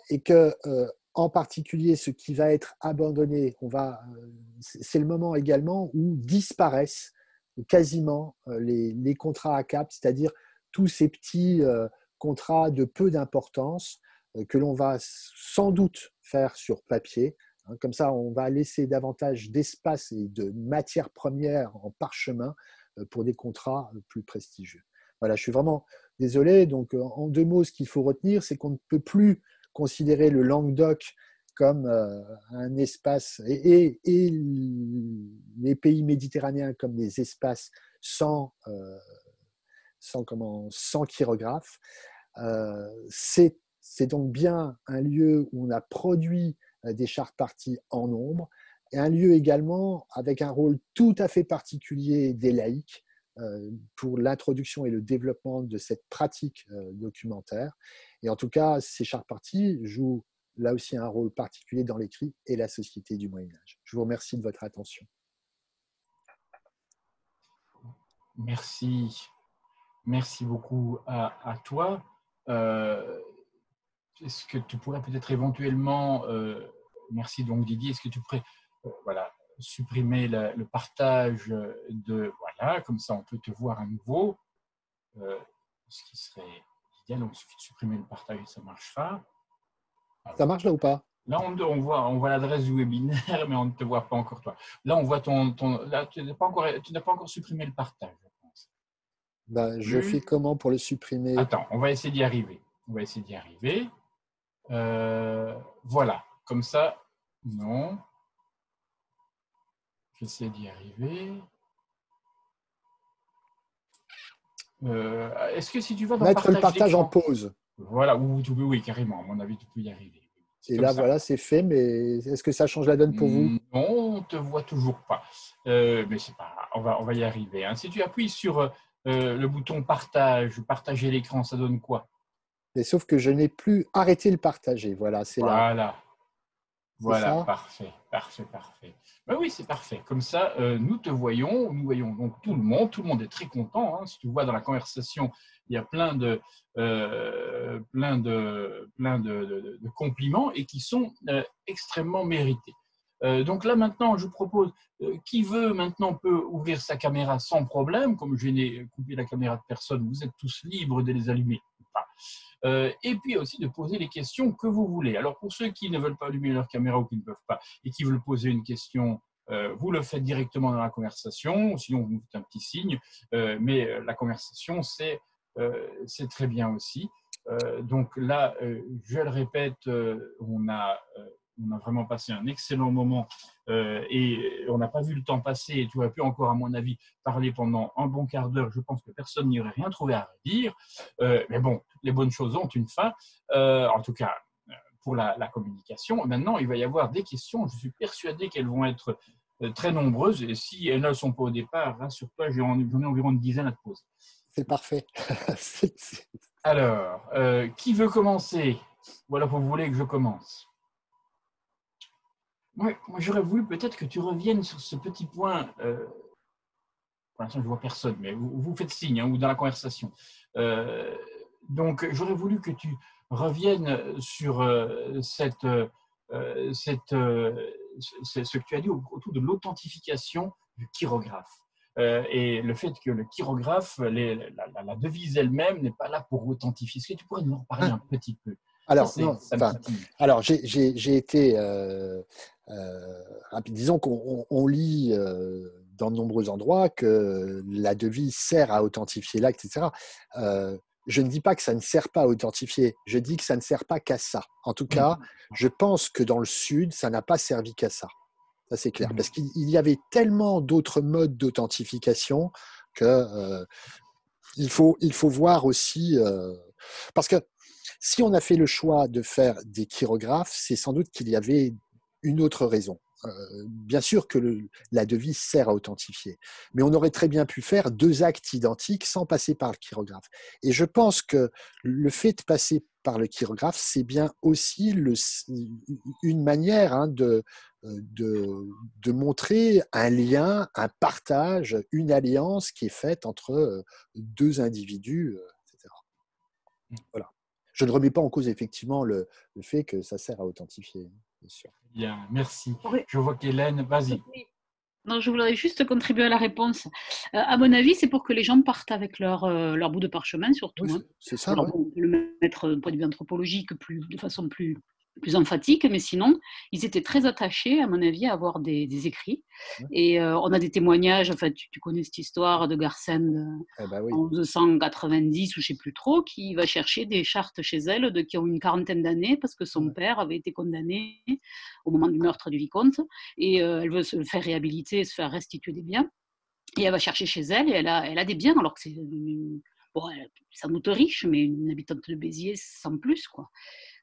et que, en particulier, ce qui va être abandonné, c'est le moment également où disparaissent quasiment les contrats à cap, c'est-à-dire tous ces petits contrats de peu d'importance que l'on va sans doute faire sur papier. Comme ça, on va laisser davantage d'espace et de matières premières en parchemin pour des contrats plus prestigieux. Voilà, je suis vraiment désolé. Donc, en deux mots, ce qu'il faut retenir, c'est qu'on ne peut plus considérer le Languedoc comme un espace et les pays méditerranéens comme des espaces sans chirographe. C'est donc bien un lieu où on a produit des chartes-parties en nombre, et un lieu également avec un rôle tout à fait particulier des laïcs pour l'introduction et le développement de cette pratique documentaire. Et en tout cas, ces chartes-parties jouent là aussi un rôle particulier dans l'écrit et la société du Moyen-Âge. Je vous remercie de votre attention. Merci. Merci beaucoup à toi. Est-ce que tu pourrais peut-être éventuellement, merci donc Didier, est-ce que tu pourrais supprimer le partage voilà, comme ça on peut te voir à nouveau. Ce qui serait idéal, donc il suffit de supprimer le partage et ça marchera. Alors, ça marche là ou pas? Là, on voit l'adresse du webinaire, mais on ne te voit pas encore toi. Là, on voit là, tu n'as pas encore supprimé le partage, je pense. Je fais comment pour le supprimer? Attends, on va essayer d'y arriver. Voilà, comme ça, non. J'essaie d'y arriver. Est-ce que si tu vas dans mettre le partage en pause. Voilà, oui, carrément, à mon avis, tu peux y arriver. Et là, voilà, c'est fait, mais est-ce que ça change la donne pour vous? Non, on ne te voit toujours pas. Mais c'est pas grave, on va y arriver. Hein. Si tu appuies sur le bouton partager l'écran, ça donne quoi? Mais sauf que je n'ai plus arrêté le partager. Voilà, c'est là. Voilà, parfait. Ben oui, c'est parfait. Comme ça, nous voyons donc tout le monde est très content. Hein. Si tu vois dans la conversation, il y a plein de compliments et qui sont extrêmement mérités. Donc là, maintenant, je propose, qui veut maintenant peut ouvrir sa caméra sans problème. Comme je n'ai coupé la caméra de personne, vous êtes tous libres de les allumer. Et puis aussi de poser les questions que vous voulez. Alors pour ceux qui ne veulent pas allumer leur caméra ou qui ne peuvent pas et qui veulent poser une question, vous le faites directement dans la conversation, sinon vous me faites un petit signe, mais la conversation c'est très bien aussi. Donc là, je le répète, on a vraiment passé un excellent moment et on n'a pas vu le temps passer et tu aurais pu encore, à mon avis, parler pendant un bon quart d'heure. Je pense que personne n'y aurait rien trouvé à redire. Mais bon, toutes les bonnes choses ont une fin. En tout cas, pour la communication. Maintenant, il va y avoir des questions. Je suis persuadé qu'elles vont être très nombreuses. Et si elles ne le sont pas au départ, rassure-toi, j'en ai environ une dizaine à te poser. C'est parfait. Alors, qui veut commencer? Voilà, vous voulez que je commence? Moi, j'aurais voulu peut-être que tu reviennes sur ce petit point. Pour l'instant, je ne vois personne, mais vous faites signe, hein, ou dans la conversation. Donc, j'aurais voulu que tu reviennes sur ce que tu as dit autour de l'authentification du chirographe. Et le fait que le chirographe, la devise elle-même n'est pas là pour authentifier. Est-ce que tu pourrais nous en parler un petit peu? Alors, non, Ça me titille. alors j'ai été. Disons qu'on lit dans de nombreux endroits que la devise sert à authentifier l'acte, etc. Je ne dis pas que ça ne sert pas à authentifier, je dis que ça ne sert pas qu'à ça. En tout cas, je pense que dans le Sud, ça n'a pas servi qu'à ça. Ça, c'est clair. Parce qu'il y avait tellement d'autres modes d'authentification que il faut voir aussi. Parce que si on a fait le choix de faire des chirographes, c'est sans doute qu'il y avait une autre raison. Bien sûr que la devise sert à authentifier, mais on aurait très bien pu faire 2 actes identiques sans passer par le chirographe. Et je pense que le fait de passer par le chirographe, c'est bien aussi une manière de montrer un lien, un partage, une alliance qui est faite entre 2 individus, etc. Voilà. Je ne remets pas en cause effectivement le fait que ça sert à authentifier, bien sûr. Bien, merci. Oui. Je vois qu'Hélène, vas-y. Non, je voudrais juste contribuer à la réponse. À mon avis, c'est pour que les gens partent avec leur bout de parchemin, surtout. Oui, Hein. c'est ça. Alors, Ouais. bon, on peut le mettre d'un point de vue anthropologique de façon plus emphatique, mais sinon, ils étaient très attachés, à mon avis, à avoir des écrits. Ouais. Et on a des témoignages, enfin, tu connais cette histoire de Garcène Oui. en 1290 ou je ne sais plus trop, qui va chercher des chartes chez elle qui ont une quarantaine d'années parce que son père avait été condamné au moment du meurtre du vicomte et elle veut se faire réhabiliter, se faire restituer des biens. Et elle va chercher chez elle et elle a des biens alors que c'est bon, sans doute riche, mais une habitante de Béziers sans plus, quoi.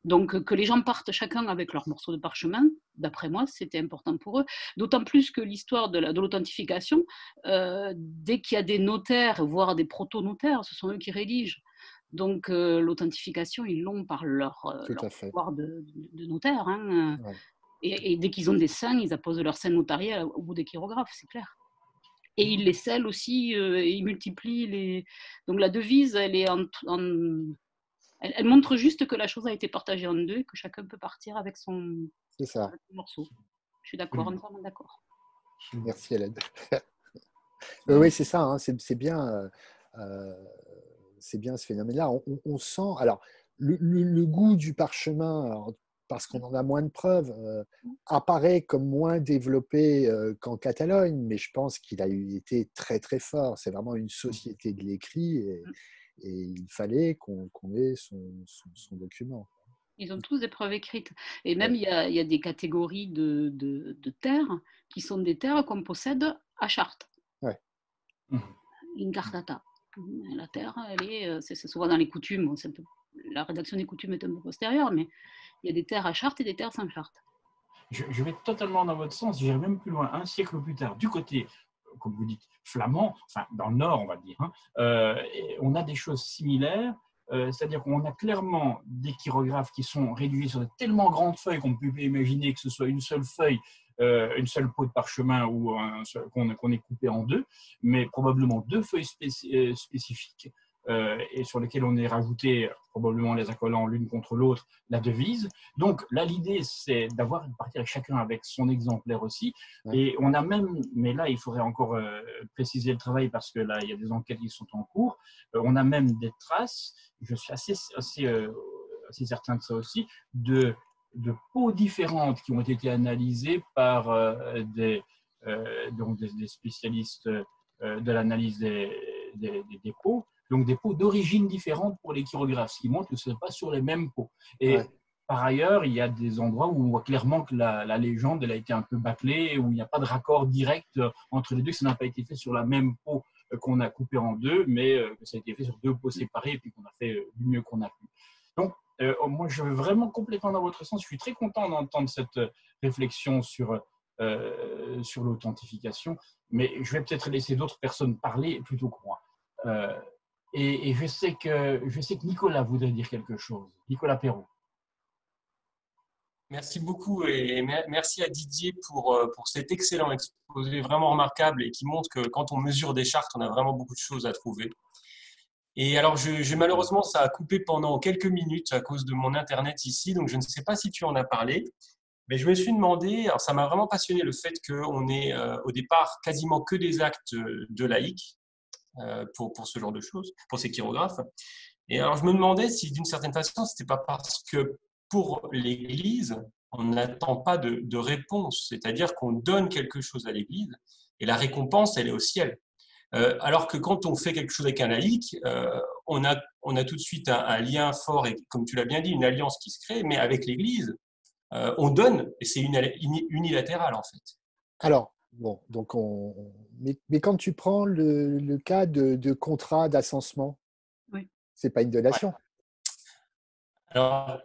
Donc, que les gens partent chacun avec leur morceau de parchemin, d'après moi, c'était important pour eux. D'autant plus que l'histoire de l'authentification, dès qu'il y a des notaires, voire des proto-notaires, ce sont eux qui rédigent. Donc, l'authentification, ils l'ont par leur pouvoir de notaire. Hein. Ouais. Et dès qu'ils ont des seins, ils apposent leur sein notarié au bout des chirographes, c'est clair. Et ils les scellent aussi, et ils multiplient les. Donc, la devise, elle est elle montre juste que la chose a été partagée en 2 et que chacun peut partir avec son morceau. Je suis d'accord, entièrement d'accord. Merci Hélène. Oui, c'est ça, hein, c'est bien ce phénomène-là. On sent, alors, le goût du parchemin, alors, parce qu'on en a moins de preuves, apparaît comme moins développé qu'en Catalogne, mais je pense qu'il a été très très fort. C'est vraiment une société de l'écrit et il fallait qu'on ait son document. Ils ont tous des preuves écrites. Et même, il y a des catégories de terres qui sont des terres qu'on possède à charte. Ouais. Incartata. La terre, c'est souvent dans les coutumes. Bon, la rédaction des coutumes est un peu postérieure, mais il y a des terres à charte et des terres sans charte. Je vais totalement dans votre sens. J'irai même plus loin. Un siècle plus tard, du côté, comme vous dites, flamand, enfin dans le nord, on va dire, hein, on a des choses similaires. C'est-à-dire qu'on a clairement des chirographes qui sont rédigés sur de tellement grandes feuilles qu'on peut imaginer que ce soit une seule feuille, une seule peau de parchemin ou qu'on est coupé en 2, mais probablement 2 feuilles spécifiques et sur lesquelles on est rajouté probablement les accolants l'une contre l'autre la devise. Donc là, l'idée, c'est de partir chacun avec son exemplaire aussi. Ouais. Et on a même, mais là, il faudrait encore préciser le travail parce que là, il y a des enquêtes qui sont en cours. On a même des traces, je suis assez certain de ça aussi, de peaux différentes qui ont été analysées par donc des spécialistes de l'analyse des peaux. Donc des peaux d'origine différente pour les chirographes, ce qui montre que ce n'est pas sur les mêmes peaux. Et par ailleurs, il y a des endroits où on voit clairement que la légende elle a été un peu bâclée, où il n'y a pas de raccord direct entre les deux, que ça n'a pas été fait sur la même peau qu'on a coupé en 2, mais que ça a été fait sur 2 peaux séparées et puis qu'on a fait du mieux qu'on a pu. Donc, moi, je veux vraiment complètement dans votre sens. Je suis très content d'entendre cette réflexion sur sur l'authentification, mais je vais peut-être laisser d'autres personnes parler plutôt que moi. Et je sais que Nicolas voudrait dire quelque chose. Nicolas Perrault. Merci beaucoup et merci à Didier pour cet excellent exposé vraiment remarquable et qui montre que quand on mesure des chartes, on a vraiment beaucoup de choses à trouver. Et alors, malheureusement, ça a coupé pendant quelques minutes à cause de mon Internet ici, donc je ne sais pas si tu en as parlé, mais je me suis demandé, alors ça m'a vraiment passionné le fait qu'on ait au départ quasiment que des actes de laïcs pour ce genre de choses, pour ces chirographes. Et alors, je me demandais si d'une certaine façon, c'était pas parce que pour l'Église, on n'attend pas de réponse, c'est-à-dire qu'on donne quelque chose à l'Église et la récompense, elle est au ciel. Alors que quand on fait quelque chose avec un laïc, on a tout de suite un lien fort et, comme tu l'as bien dit, une alliance qui se crée, mais avec l'Église, on donne et c'est unilatéral en fait. Alors, bon, donc mais quand tu prends le cas de contrat d'assentiment, Oui. c'est pas une donation. Ouais. Alors,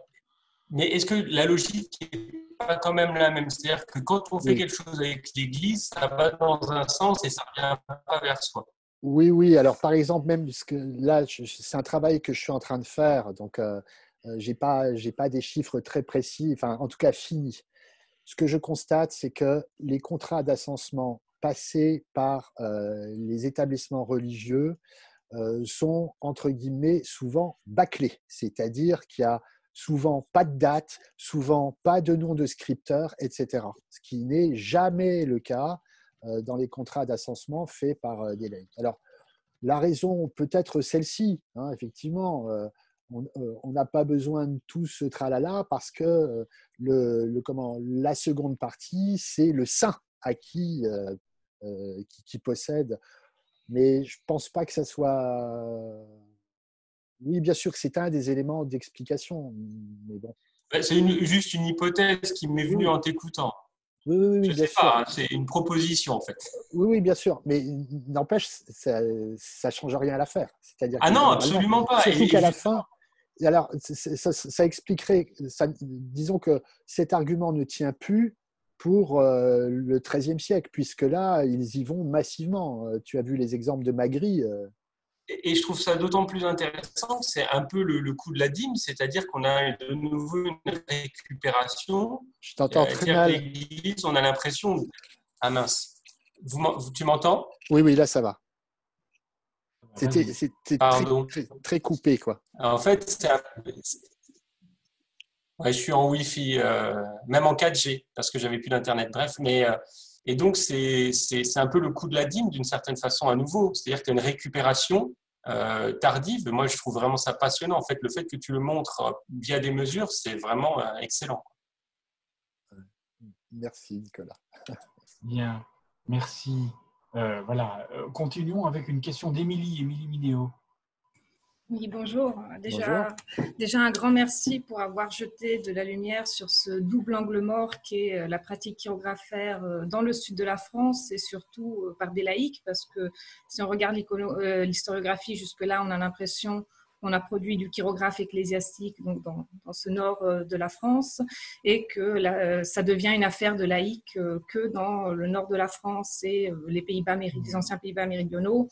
mais est-ce que la logique n'est pas quand même la même? C'est-à-dire que quand on fait quelque chose avec l'Église, ça va dans un sens et ça ne vient pas vers soi. Oui, oui. Alors, par exemple, même parce que là, c'est un travail que je suis en train de faire, donc j'ai pas des chiffres très précis, enfin, en tout cas finis. Ce que je constate, c'est que les contrats d'assentiment passés par les établissements religieux sont, entre guillemets, souvent bâclés. C'est-à-dire qu'il y a souvent pas de date, souvent pas de nom de scripteur, etc. Ce qui n'est jamais le cas dans les contrats d'assentiment faits par des laïcs. Alors, la raison peut être celle-ci, hein, effectivement. On n'a pas besoin de tout ce tralala parce que la seconde partie, c'est le saint à qui possède. Mais je ne pense pas que ça soit… Oui, bien sûr que c'est un des éléments d'explication, mais bon. C'est juste une hypothèse qui m'est venue Oui. en t'écoutant. Oui, Je ne bien sais sûr. pas, hein, c'est une proposition en fait. Oui, bien sûr. Mais n'empêche, ça ne change rien à l'affaire. C'est-à-dire Ah que non, normalement, absolument pas. surtout qu'à la fin, alors, ça expliquerait, disons que cet argument ne tient plus pour le XIIIe siècle, puisque là, ils y vont massivement. Tu as vu les exemples de Magri. Et je trouve ça d'autant plus intéressant que c'est un peu le coup de la dîme, c'est-à-dire qu'on a de nouveau une récupération. Je t'entends très C'est-à-dire que mal. l'Église, on a l'impression… Ah mince, tu m'entends? Oui, là, ça va. C'était Pardon. très coupé, quoi. En fait, ouais, je suis en Wi-Fi, même en 4G, parce que j'avais plus d'Internet. Bref, et donc c'est un peu le coup de la dîme d'une certaine façon à nouveau. C'est-à-dire qu'il y a une récupération tardive. Moi, je trouve vraiment ça passionnant. En fait, le fait que tu le montres via des mesures, c'est vraiment excellent. Merci, Nicolas. Bien, merci. Voilà, continuons avec une question d'Émilie Minéo. Oui, bonjour. Bonjour. Déjà un grand merci pour avoir jeté de la lumière sur ce double angle mort qu'est la pratique chirographaire dans le sud de la France et surtout par des laïcs, parce que si on regarde l'historiographie jusque-là, on a l'impression qu'on a produit du chirographe ecclésiastique donc dans ce nord de la France et que ça devient une affaire de laïcs que dans le nord de la France et les anciens Pays-Bas méridionaux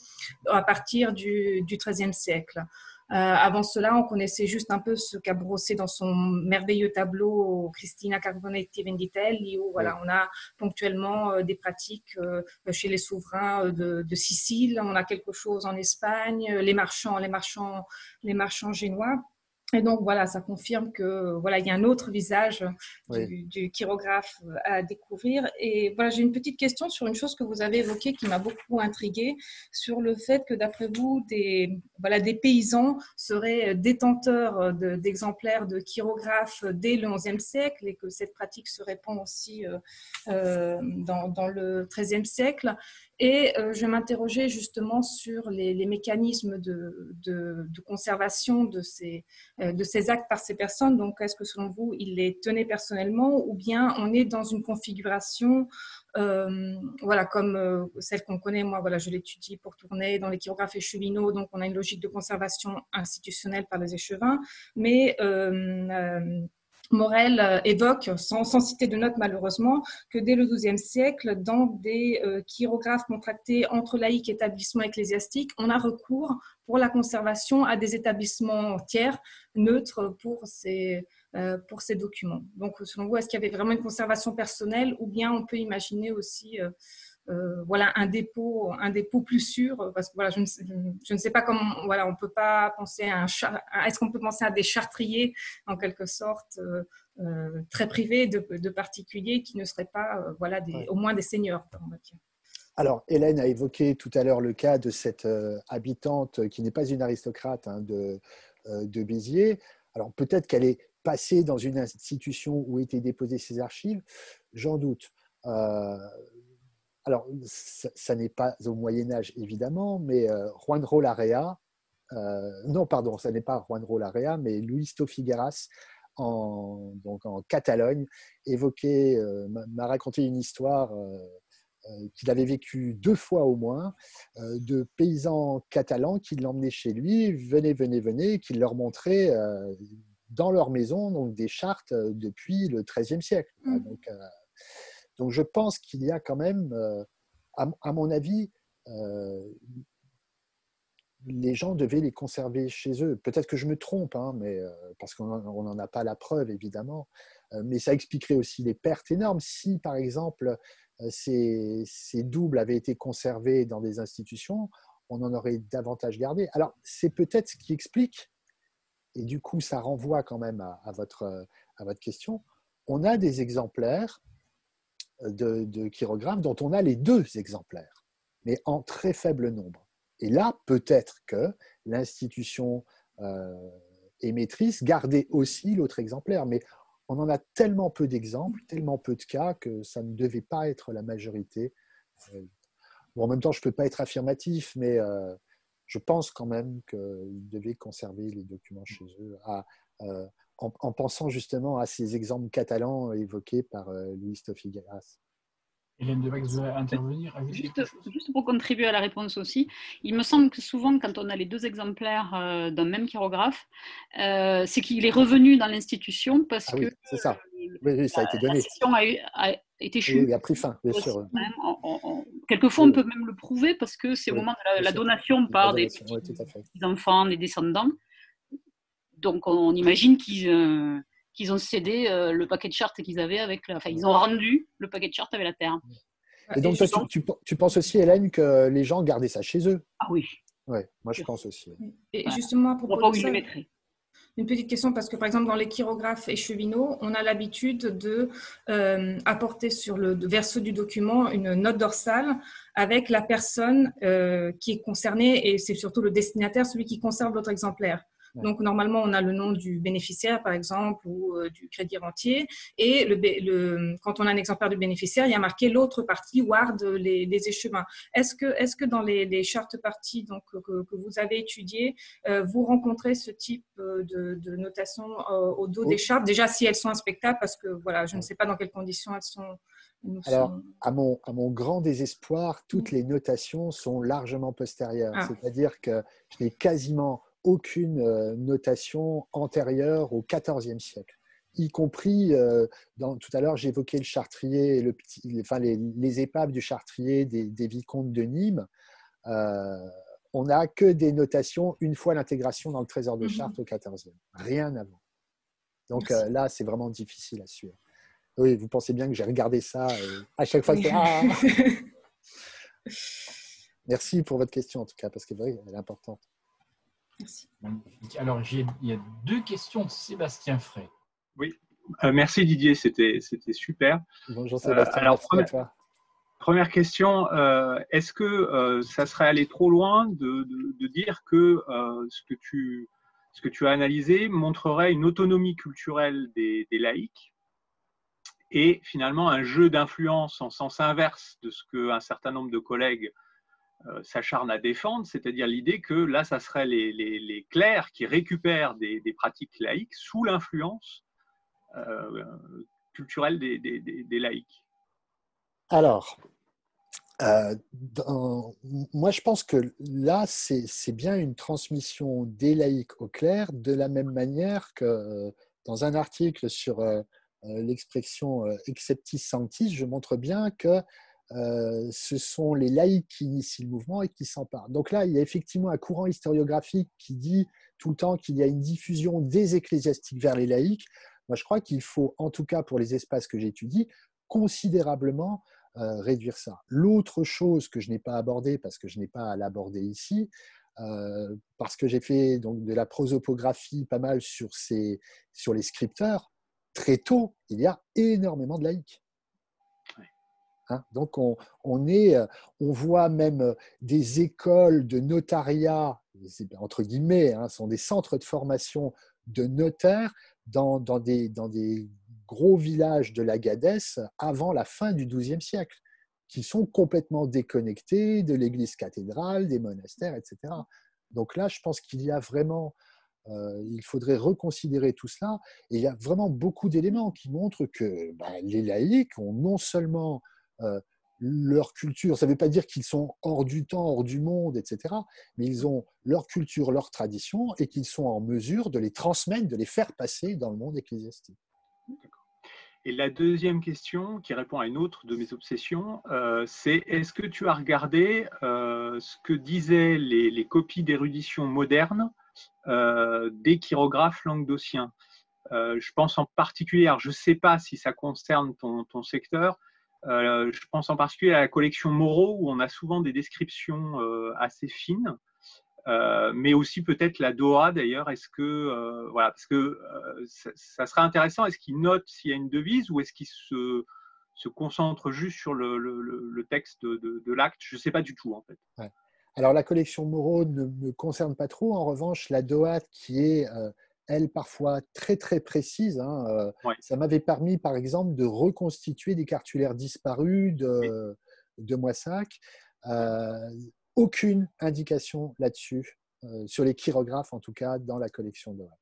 à partir du XIIIe siècle. Avant cela, on connaissait juste un peu ce qu'a brossé dans son merveilleux tableau Cristina Carbonetti Venditelli, où voilà, on a ponctuellement des pratiques chez les souverains de Sicile, on a quelque chose en Espagne, les marchands génois. Et donc voilà, ça confirme que voilà, il y a un autre visage du chirographe à découvrir. Et voilà, j'ai une petite question sur une chose que vous avez évoquée qui m'a beaucoup intriguée, sur le fait que d'après vous, des paysans seraient détenteurs d'exemplaires de chirographes dès le XIe siècle et que cette pratique se répand aussi dans le XIIIe siècle. Et je m'interrogeais justement sur les mécanismes de conservation de ces actes par ces personnes. Donc, est-ce que selon vous, ils les tenaient personnellement ou bien on est dans une configuration voilà, comme celle qu'on connaît, moi, voilà, je l'étudie pour tourner dans les chirographes échevinaux, donc on a une logique de conservation institutionnelle par les échevins, mais Morel évoque, sans citer de notes malheureusement, que dès le XIIe siècle, dans des chirographes contractés entre laïcs et établissements ecclésiastiques, on a recours pour la conservation à des établissements tiers neutres pour ces documents. Donc, selon vous, est-ce qu'il y avait vraiment une conservation personnelle ou bien on peut imaginer aussi voilà, un dépôt plus sûr, parce que voilà, je ne sais pas comment, voilà, on peut pas penser est-ce qu'on peut penser à des chartriers en quelque sorte très privés de particuliers qui ne seraient pas voilà, au moins des seigneurs, on va dire. Alors, Hélène a évoqué tout à l'heure le cas de cette habitante qui n'est pas une aristocrate hein, de Béziers. Alors, peut-être qu'elle est passée dans une institution où étaient déposées ses archives, j'en doute. Alors, ça n'est pas au Moyen-Âge, évidemment, mais Juanro Larrea, non, pardon, ça n'est pas Juanro Larrea, mais Luis Tofigueras, donc en Catalogne, m'a raconté une histoire qu'il avait vécue 2 fois au moins, de paysans catalans qui l'emmenaient chez lui, venez, qu'il leur montrait dans leur maison donc des chartes depuis le XIIIe siècle. Donc, je pense qu'il y a quand même, à mon avis, les gens devaient les conserver chez eux. Peut-être que je me trompe, hein, mais, parce qu'on n'en a pas la preuve, évidemment. Mais ça expliquerait aussi les pertes énormes. Si, par exemple, ces doubles avaient été conservés dans des institutions, on en aurait davantage gardé. Alors, c'est peut-être ce qui explique, et du coup, ça renvoie quand même à votre question. On a des exemplaires de chirographes dont on a les 2 exemplaires, mais en très faible nombre. Et là, peut-être que l'institution émettrice gardait aussi l'autre exemplaire, mais on en a tellement peu d'exemples, tellement peu de cas que ça ne devait pas être la majorité. Bon, en même temps, je ne peux pas être affirmatif, mais je pense quand même qu'ils devaient conserver les documents chez eux, en pensant justement à ces exemples catalans évoqués par Luis Tofigueras. Hélène Devax veut intervenir. Juste pour contribuer à la réponse aussi, il me semble que souvent, quand on a les 2 exemplaires d'un même chirographe, c'est qu'il est revenu dans l'institution parce que c'est ça. Oui, ça a été donné. La session a été chue. Oui, il a pris fin, bien sûr. Quelquefois, on peut même le prouver parce que c'est au moment de la donation par des enfants, des descendants. Donc, on imagine qu'ils ont cédé le paquet de chartes qu'ils avaient ils ont rendu le paquet de chartes avec la terre. Et donc, tu penses aussi, Hélène, que les gens gardaient ça chez eux? Ah oui. Oui, moi je pense aussi. Et justement, à propos de ça, ils le mettraient. Une petite question, parce que par exemple, dans les chirographes et chevinaux, on a l'habitude de apporter sur le verso du document une note dorsale avec la personne qui est concernée, et c'est surtout le destinataire, celui qui conserve l'autre exemplaire. Donc, normalement, on a le nom du bénéficiaire, par exemple, ou du crédit rentier. Et quand on a un exemplaire du bénéficiaire, il y a marqué l'autre partie, Ward, les échevins. Est-ce que dans les chartes parties donc, que vous avez étudiées, vous rencontrez ce type de notation au dos des chartes? Déjà, si elles sont inspectables, parce que voilà, je ne sais pas dans quelles conditions elles sont. Alors, à mon grand désespoir, toutes les notations sont largement postérieures. C'est-à-dire que je n'ai quasiment aucune notation antérieure au XIVe siècle, y compris, tout à l'heure j'évoquais le chartrier, les épaves du chartrier des vicomtes de Nîmes. On n'a que des notations une fois l'intégration dans le trésor de Chartres au XIVe, rien avant. Donc là, c'est vraiment difficile à suivre. Oui, vous pensez bien que j'ai regardé ça à chaque fois. Merci pour votre question en tout cas, parce qu'elle est importante. Merci. Alors, il y a 2 questions de Sébastien Frey. Oui, merci Didier, c'était super. Bonjour Sébastien, alors, merci à toi. Première question, est-ce que ça serait aller trop loin de dire que ce que tu as analysé montrerait une autonomie culturelle des laïcs et finalement un jeu d'influence en sens inverse de ce qu'un certain nombre de collègues s'acharnent à défendre, c'est-à-dire l'idée que là, ça serait les clercs qui récupèrent des pratiques laïques sous l'influence culturelle des laïcs? Alors, moi, je pense que là, c'est bien une transmission des laïcs aux clercs, de la même manière que dans un article sur l'expression exceptis sanctis, je montre bien que ce sont les laïcs qui initient le mouvement et qui s'emparent. Donc là, il y a effectivement un courant historiographique qui dit tout le temps qu'il y a une diffusion des ecclésiastiques vers les laïcs. Moi, je crois qu'il faut, en tout cas pour les espaces que j'étudie, considérablement réduire ça. L'autre chose que je n'ai pas abordée, parce que je n'ai pas à l'aborder ici, parce que j'ai fait donc, de la prosopographie pas mal sur les scripteurs, très tôt, il y a énormément de laïcs. Hein, donc, on voit même des écoles de notariat, entre guillemets, hein, sont des centres de formation de notaires dans des gros villages de la Gadès avant la fin du XIIe siècle, qui sont complètement déconnectés de l'église cathédrale, des monastères, etc. Donc là, je pense qu'il y a vraiment, il faudrait reconsidérer tout cela. Et il y a vraiment beaucoup d'éléments qui montrent que les laïcs ont non seulement leur culture, ça ne veut pas dire qu'ils sont hors du temps, hors du monde, etc., mais ils ont leur culture, leur tradition, et qu'ils sont en mesure de les transmettre, de les faire passer dans le monde ecclésiastique. Et la deuxième question, qui répond à une autre de mes obsessions, c'est est-ce que tu as regardé ce que disaient les copies d'érudition modernes des chirographes languedociens? Je pense en particulier, alors je ne sais pas si ça concerne ton secteur, je pense en particulier à la collection Moreau, où on a souvent des descriptions assez fines, mais aussi peut-être la Doha d'ailleurs. Est-ce que, voilà, parce que ça serait intéressant, est-ce qu'il note s'il y a une devise ou est-ce qu'il se concentre juste sur le texte de l'acte? Je ne sais pas du tout en fait. Ouais. Alors la collection Moreau ne me concerne pas trop. En revanche, la Doha qui est elle, parfois très, très précise. Hein. Ouais. Ça m'avait permis, par exemple, de reconstituer des cartulaires disparus de Moissac. Aucune indication là-dessus, sur les chirographes, en tout cas, dans la collection Doha.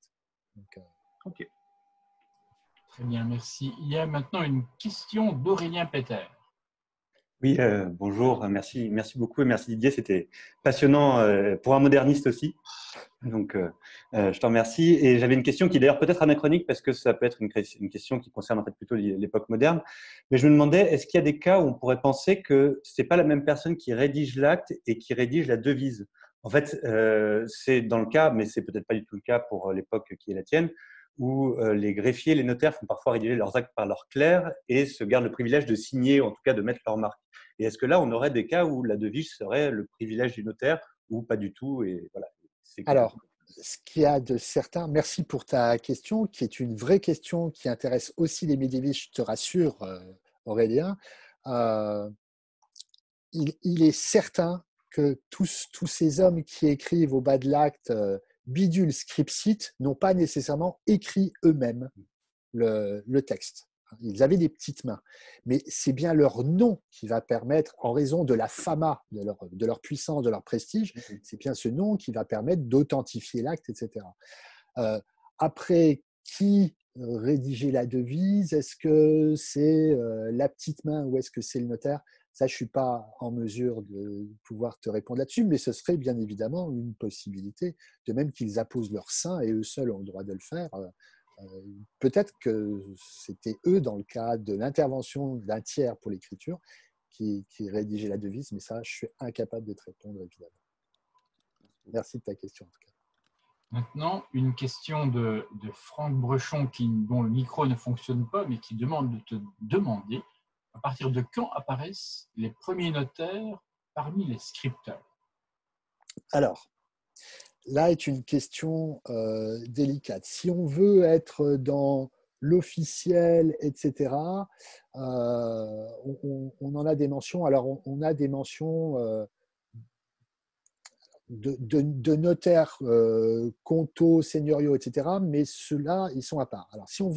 Ok. Très bien, merci. Il y a maintenant une question d'Aurélien Peter. Oui, bonjour, merci beaucoup et merci Didier, c'était passionnant pour un moderniste aussi. Donc, je te remercie. Et j'avais une question qui est d'ailleurs peut-être anachronique parce que ça peut être une question qui concerne en fait plutôt l'époque moderne. Mais je me demandais, est-ce qu'il y a des cas où on pourrait penser que c'est pas la même personne qui rédige l'acte et qui rédige la devise? En fait, c'est dans le cas, mais c'est peut-être pas du tout le cas pour l'époque qui est la tienne, où les greffiers, les notaires font parfois rédiger leurs actes par leur clerc et se gardent le privilège de signer, ou en tout cas de mettre leur marque. Et est-ce que là, on aurait des cas où la devise serait le privilège du notaire ou pas du tout? Et voilà. Alors, ce qu'il y a de certain, merci pour ta question, qui est une vraie question qui intéresse aussi les médiévistes, je te rassure, Aurélien. Il est certain que tous ces hommes qui écrivent au bas de l'acte bidule scripsit n'ont pas nécessairement écrit eux-mêmes le texte. Ils avaient des petites mains, mais c'est bien leur nom qui va permettre, en raison de la fama, de leur puissance, de leur prestige, c'est bien ce nom qui va permettre d'authentifier l'acte, etc. Après, qui rédigeait la devise? Est-ce que c'est la petite main ou est-ce que c'est le notaire? Ça, je ne suis pas en mesure de pouvoir te répondre là-dessus, mais ce serait bien évidemment une possibilité, de même qu'ils apposent leur sein et eux seuls ont le droit de le faire. Peut-être que c'était eux, dans le cas de l'intervention d'un tiers pour l'écriture, qui rédigeait la devise, mais ça, je suis incapable de te répondre, évidemment. Merci de ta question, en tout cas. Maintenant, une question de Franck Brechon, dont le micro ne fonctionne pas, mais qui demande de te demander à partir de quand apparaissent les premiers notaires parmi les scripteurs? Alors, là est une question délicate. Si on veut être dans l'officiel, etc., on en a des mentions. Alors, on a des mentions de notaires comtaux, seigneuriaux, etc., mais ceux-là, ils sont à part. Alors, si on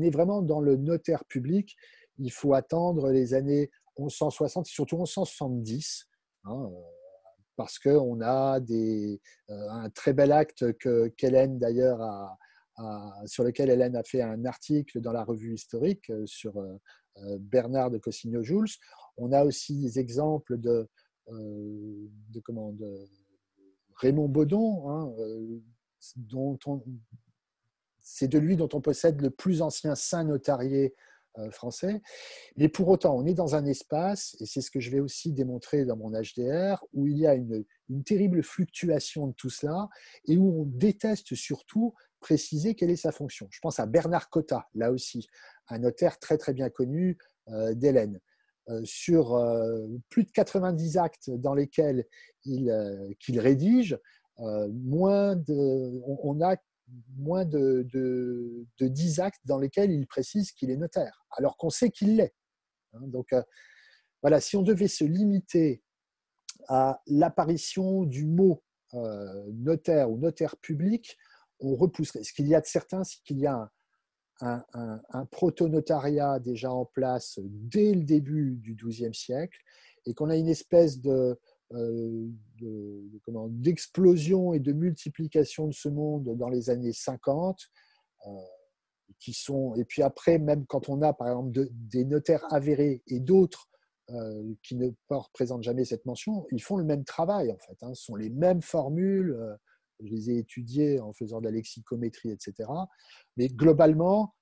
est vraiment dans le notaire public, il faut attendre les années 1160, surtout 1170, hein, parce qu'on a un très bel acte qu'Hélène, d'ailleurs, sur lequel Hélène a fait un article dans la revue historique sur Bernard de Cosigno-Jules. On a aussi des exemples de Raymond Baudon, hein, dont c'est de lui dont on possède le plus ancien saint notarié français. Mais pour autant, on est dans un espace, et c'est ce que je vais aussi démontrer dans mon HDR, où il y a une terrible fluctuation de tout cela, et où on déteste surtout préciser quelle est sa fonction. Je pense à Bernard Cotta, là aussi, un notaire très très bien connu d'Hélène. Sur plus de 90 actes dans lesquels qu'il rédige, on a moins de 10 actes dans lesquels il précise qu'il est notaire, alors qu'on sait qu'il l'est. Donc voilà, si on devait se limiter à l'apparition du mot notaire ou notaire public, on repousserait. Ce qu'il y a de certain, c'est qu'il y a un proto-notariat déjà en place dès le début du XIIe siècle et qu'on a une espèce d'explosion et de multiplication de ce monde dans les années 50 et puis après, même quand on a par exemple des notaires avérés et d'autres qui ne représentent jamais cette mention, ils font le même travail en fait, ce sont les mêmes formules, je les ai étudiées en faisant de la lexicométrie, etc. Mais globalement,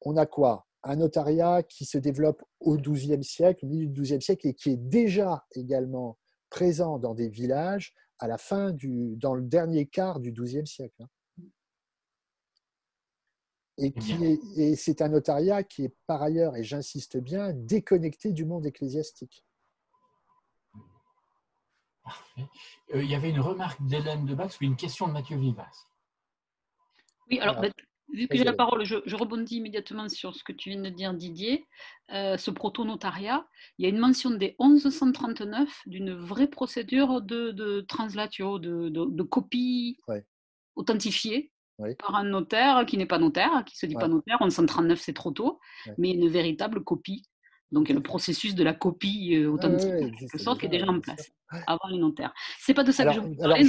on a quoi? Un notariat qui se développe au XIIe siècle, au milieu du XIIe siècle, et qui est déjà également présent dans des villages à la dans le dernier quart du XIIe siècle. Et c'est un notariat qui est par ailleurs, et j'insiste bien, déconnecté du monde ecclésiastique. Parfait. Il y avait une remarque d'Hélène de Bax ou une question de Mathieu Vivas. Oui, alors, vu que j'ai la parole, je rebondis immédiatement sur ce que tu viens de dire, Didier. Ce proto-notariat, il y a une mention dès 1139 d'une vraie procédure de translatio, de copie authentifiée par un notaire qui n'est pas notaire, qui ne se dit pas notaire. 1139, c'est trop tôt, mais une véritable copie. Donc, il y a le processus de la copie authentique, en quelque sorte, qui est déjà en place, avant les notaires. Ce n'est pas de ça que je veux parler.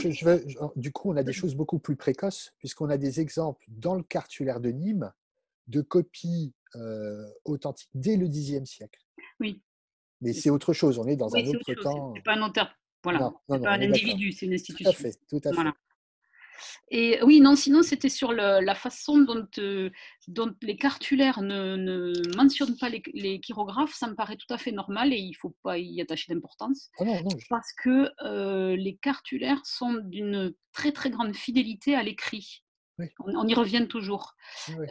Du coup, on a des choses beaucoup plus précoces, puisqu'on a des exemples dans le cartulaire de Nîmes de copies authentiques dès le Xe siècle. Oui. Mais c'est autre chose, on est dans un autre temps. Ce n'est pas un notaire, voilà. Ce n'est pas un individu, c'est une institution. Tout à fait, tout à fait. Voilà. Et oui, non, sinon, c'était sur la façon dont les cartulaires ne mentionnent pas les chirographes. Ça me paraît tout à fait normal et il ne faut pas y attacher d'importance. Parce que les cartulaires sont d'une très, très grande fidélité à l'écrit. Oui. On y revient toujours. Oui.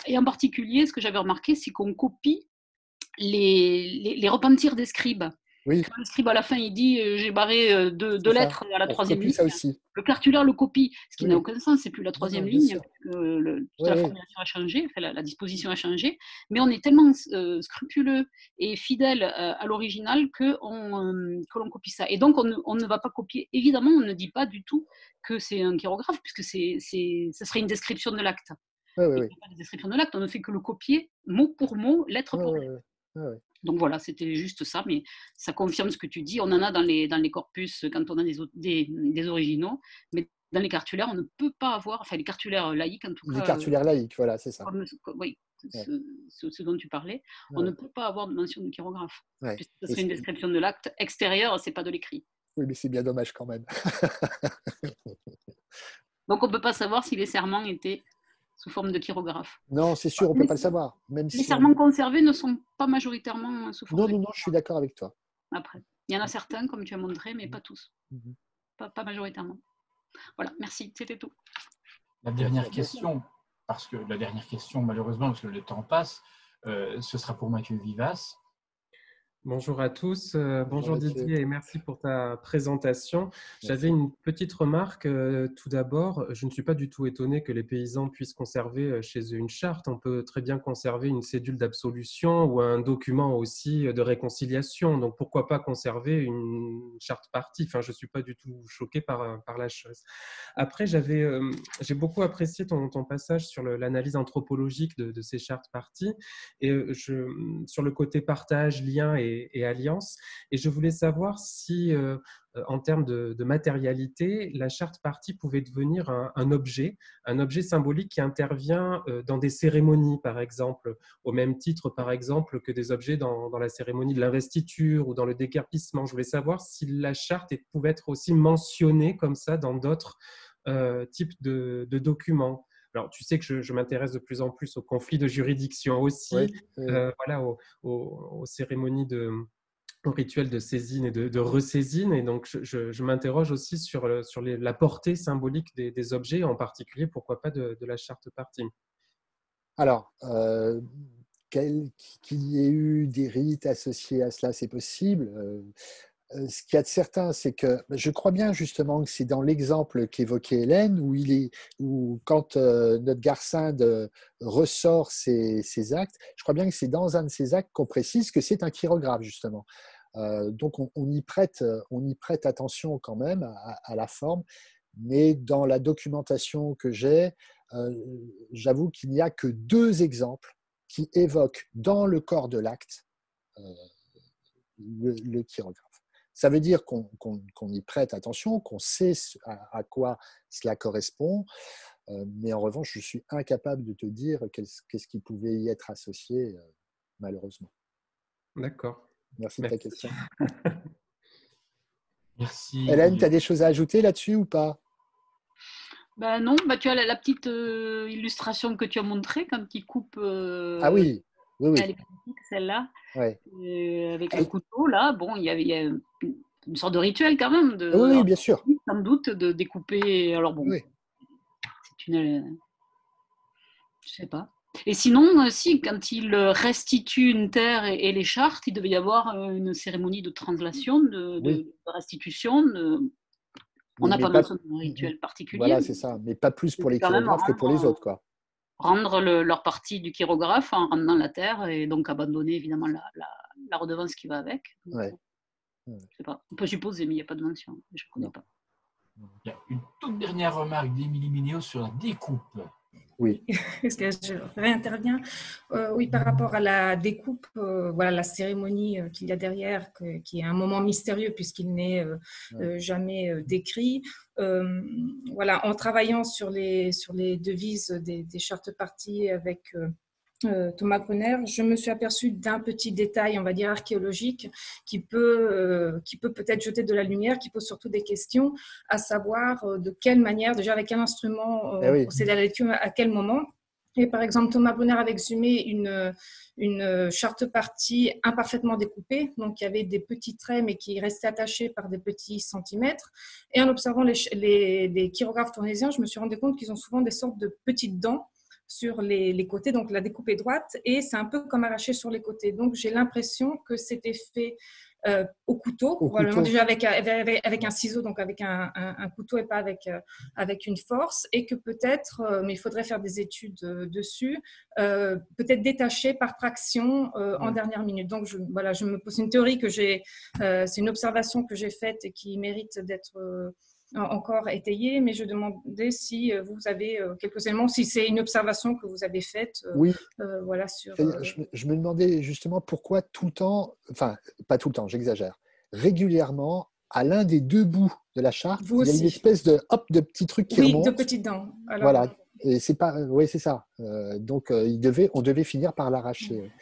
Et en particulier, ce que j'avais remarqué, c'est qu'on copie les repentirs des scribes. Oui. Quand le scribe à la fin il dit j'ai barré deux lettres à la troisième ligne, le cartulaire le copie, ce qui n'a aucun sens, c'est plus la troisième ligne, parce que la formulation a changé, enfin, la disposition a changé, mais on est tellement scrupuleux et fidèle à l'original que l'on copie ça. Et donc on ne va pas copier, évidemment, on ne dit pas du tout que c'est un chirographe, puisque ça serait une description de l'acte. Pas de description de l'acte, on ne fait que le copier mot pour mot, lettre pour lettre. Donc voilà, c'était juste ça, mais ça confirme ce que tu dis. On en a dans les corpus quand on a des originaux, mais dans les cartulaires, on ne peut pas avoir, enfin les cartulaires laïques en tout cas. Les cartulaires laïques, voilà, c'est ça. Oui, ce dont tu parlais, on ne peut pas avoir de mention de chirographe. Puisque ce serait une description de l'acte extérieur, c'est pas de l'écrit. Oui, mais c'est bien dommage quand même. Donc on ne peut pas savoir si les serments étaient sous forme de chirographe. Non, c'est sûr, on ne peut pas le savoir. Même les serments conservés ne sont pas majoritairement sous forme de chirographe. Non, je suis d'accord avec toi. Après, il y en a certains, comme tu as montré, mais pas tous. Pas majoritairement. Voilà, merci, c'était tout. La dernière question, malheureusement, parce que le temps passe, ce sera pour Mathieu Vivas. Bonjour à tous, bonjour Didier et merci pour ta présentation. J'avais une petite remarque. Tout d'abord, je ne suis pas du tout étonné que les paysans puissent conserver chez eux une charte. On peut très bien conserver une cédule d'absolution ou un document aussi de réconciliation. Donc pourquoi pas conserver une charte partie? Enfin, je ne suis pas du tout choqué par la chose. Après, j'ai beaucoup apprécié ton passage sur l'analyse anthropologique de ces chartes parties et sur le côté partage, lien et alliance. Et je voulais savoir si, en termes de matérialité, la charte partie pouvait devenir un objet symbolique qui intervient dans des cérémonies, par exemple, au même titre, par exemple, que des objets dans la cérémonie de l'investiture ou dans le déguerpissement. Je voulais savoir si la charte pouvait être aussi mentionnée comme ça dans d'autres types de documents. Alors, tu sais que je m'intéresse de plus en plus aux conflits de juridiction aussi, voilà, aux cérémonies au rituel de saisine et de ressaisine. Et donc, je m'interroge aussi sur la portée symbolique des objets, en particulier, pourquoi pas de la charte partie. Alors, qu'il y ait eu des rites associés à cela, c'est possible. Ce qu'il y a de certain, c'est que je crois bien justement que c'est dans l'exemple qu'évoquait Hélène, où quand notre Garsinde ressort ses actes, je crois bien que c'est dans un de ces actes qu'on précise que c'est un chirographe, justement. Donc on y prête attention quand même à la forme, mais dans la documentation que j'ai, j'avoue qu'il n'y a que 2 exemples qui évoquent dans le corps de l'acte le chirographe. Ça veut dire qu'on y prête attention, qu'on sait à quoi cela correspond, mais en revanche, je suis incapable de te dire qu'est-ce qui pouvait y être associé, malheureusement. D'accord. Merci de ta question. Merci. Hélène, tu as des choses à ajouter là-dessus ou pas? Non, tu as la petite illustration que tu as montrée quand il coupe. Ah oui. Elle est magnifique, celle-là. Ouais. Avec le couteau, là, bon, il y a une sorte de rituel quand même. Oui, bien sûr. Sans doute, de découper. Alors bon, c'est une. Je sais pas. Et sinon, si, quand il restitue une terre et les chartes, il devait y avoir une cérémonie de translation, de restitution. On n'a pas mentionné un rituel particulier. Voilà, c'est ça. Mais pas plus pour les chirographes que pour les autres, quoi. Rendre leur partie du chirographe en ramenant la terre et donc abandonner évidemment la redevance qui va avec. Donc, je sais pas. On peut supposer, mais il n'y a pas de mention. Je ne connais pas. Il y a une toute dernière remarque d'Émilie Minéo sur la découpe. Oui. Est-ce que je réinterviens? Oui, par rapport à la découpe, voilà la cérémonie qu'il y a derrière, qui est un moment mystérieux puisqu'il n'est jamais décrit. Voilà, en travaillant sur les devises des chartes parties avec Thomas Brunner, je me suis aperçue d'un petit détail, on va dire archéologique, qui peut peut-être jeter de la lumière, qui pose surtout des questions, à savoir de quelle manière, déjà avec quel instrument on procédait à la lecture, à quel moment. Et par exemple, Thomas Brunner avait exhumé une charte partie imparfaitement découpée, donc il y avait des petits traits, mais qui restaient attachés par des petits centimètres. Et en observant les chirographes tournésiens, je me suis rendu compte qu'ils ont souvent des sortes de petites dents sur les côtés, donc la découpe est droite et c'est un peu comme arraché sur les côtés. Donc j'ai l'impression que c'était fait au couteau, probablement déjà avec un ciseau, donc avec un couteau et pas avec une force, et que peut-être, mais il faudrait faire des études dessus, peut-être détaché par traction en dernière minute. Donc voilà, je me pose une théorie que c'est une observation que j'ai faite et qui mérite d'être encore étayé, mais je demandais si vous avez quelques éléments, si c'est une observation que vous avez faite. Oui. Voilà, sur, je me demandais justement pourquoi tout le temps, enfin pas tout le temps, j'exagère, régulièrement, à l'un des 2 bouts de la charte, il y a une espèce de petit truc qui remonte. Oui, de petites dents. Alors, voilà, et c'est pas, oui, c'est ça. Donc on devait finir par l'arracher.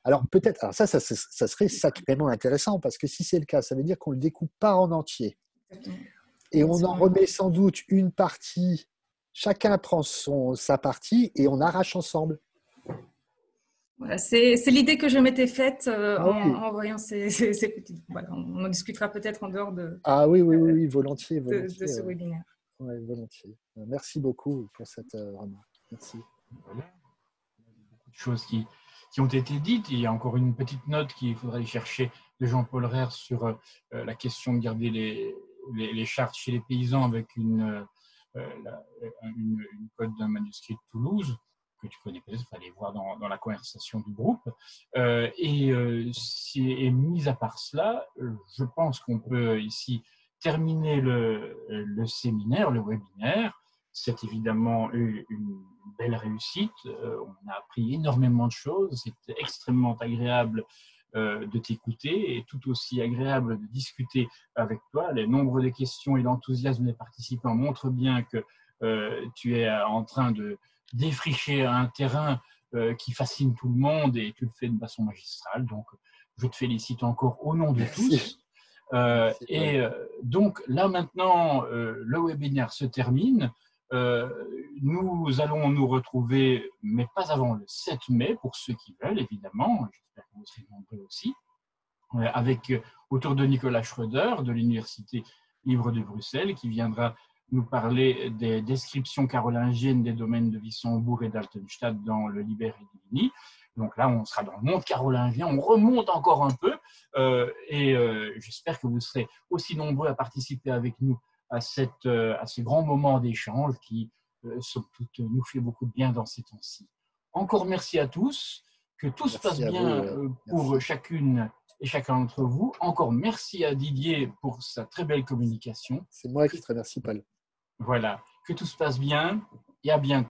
Alors peut-être, alors ça serait sacrément intéressant, parce que si c'est le cas, ça veut dire qu'on le découpe pas en entier. Et on en remet sans doute une partie, chacun prend sa partie et on arrache ensemble. Voilà, c'est l'idée que je m'étais faite en voyant ces petites. Voilà, on en discutera peut-être en dehors de. Ah oui, volontiers. De ce webinaire. Oui, volontiers. Merci beaucoup pour cette remarque. Merci. Voilà. Beaucoup de choses qui ont été dites. Il y a encore une petite note qu'il faudrait aller chercher de Jean-Paul Reyre sur la question de garder les chartes chez les paysans avec une code d'un manuscrit de Toulouse, que tu connais peut-être, il fallait voir dans la conversation du groupe. Et mis à part cela, je pense qu'on peut ici terminer le séminaire, le webinaire. C'est évidemment une belle réussite. On a appris énormément de choses. C'était extrêmement agréable de t'écouter et tout aussi agréable de discuter avec toi. Le nombre de questions et l'enthousiasme des participants montrent bien que tu es en train de défricher un terrain qui fascine tout le monde et tu le fais de façon magistrale. Donc, je te félicite encore au nom de tous. Donc, là maintenant, le webinaire se termine. Nous allons nous retrouver, mais pas avant le 7 mai, pour ceux qui veulent, évidemment. J'espère que vous serez nombreux aussi. Avec autour de Nicolas Schröder de l'Université libre de Bruxelles, qui viendra nous parler des descriptions carolingiennes des domaines de Wissembourg et d'Altenstadt dans le Liber et Divini. Donc là, on sera dans le monde carolingien, on remonte encore un peu, et j'espère que vous serez aussi nombreux à participer avec nous à ce grand moment d'échange qui, somme toute, nous fait beaucoup de bien dans ces temps-ci. Encore merci à tous, que tout se passe bien pour chacune et chacun d'entre vous. Encore merci à Didier pour sa très belle communication. C'est moi qui te remercie, Paul. Voilà, que tout se passe bien et à bientôt.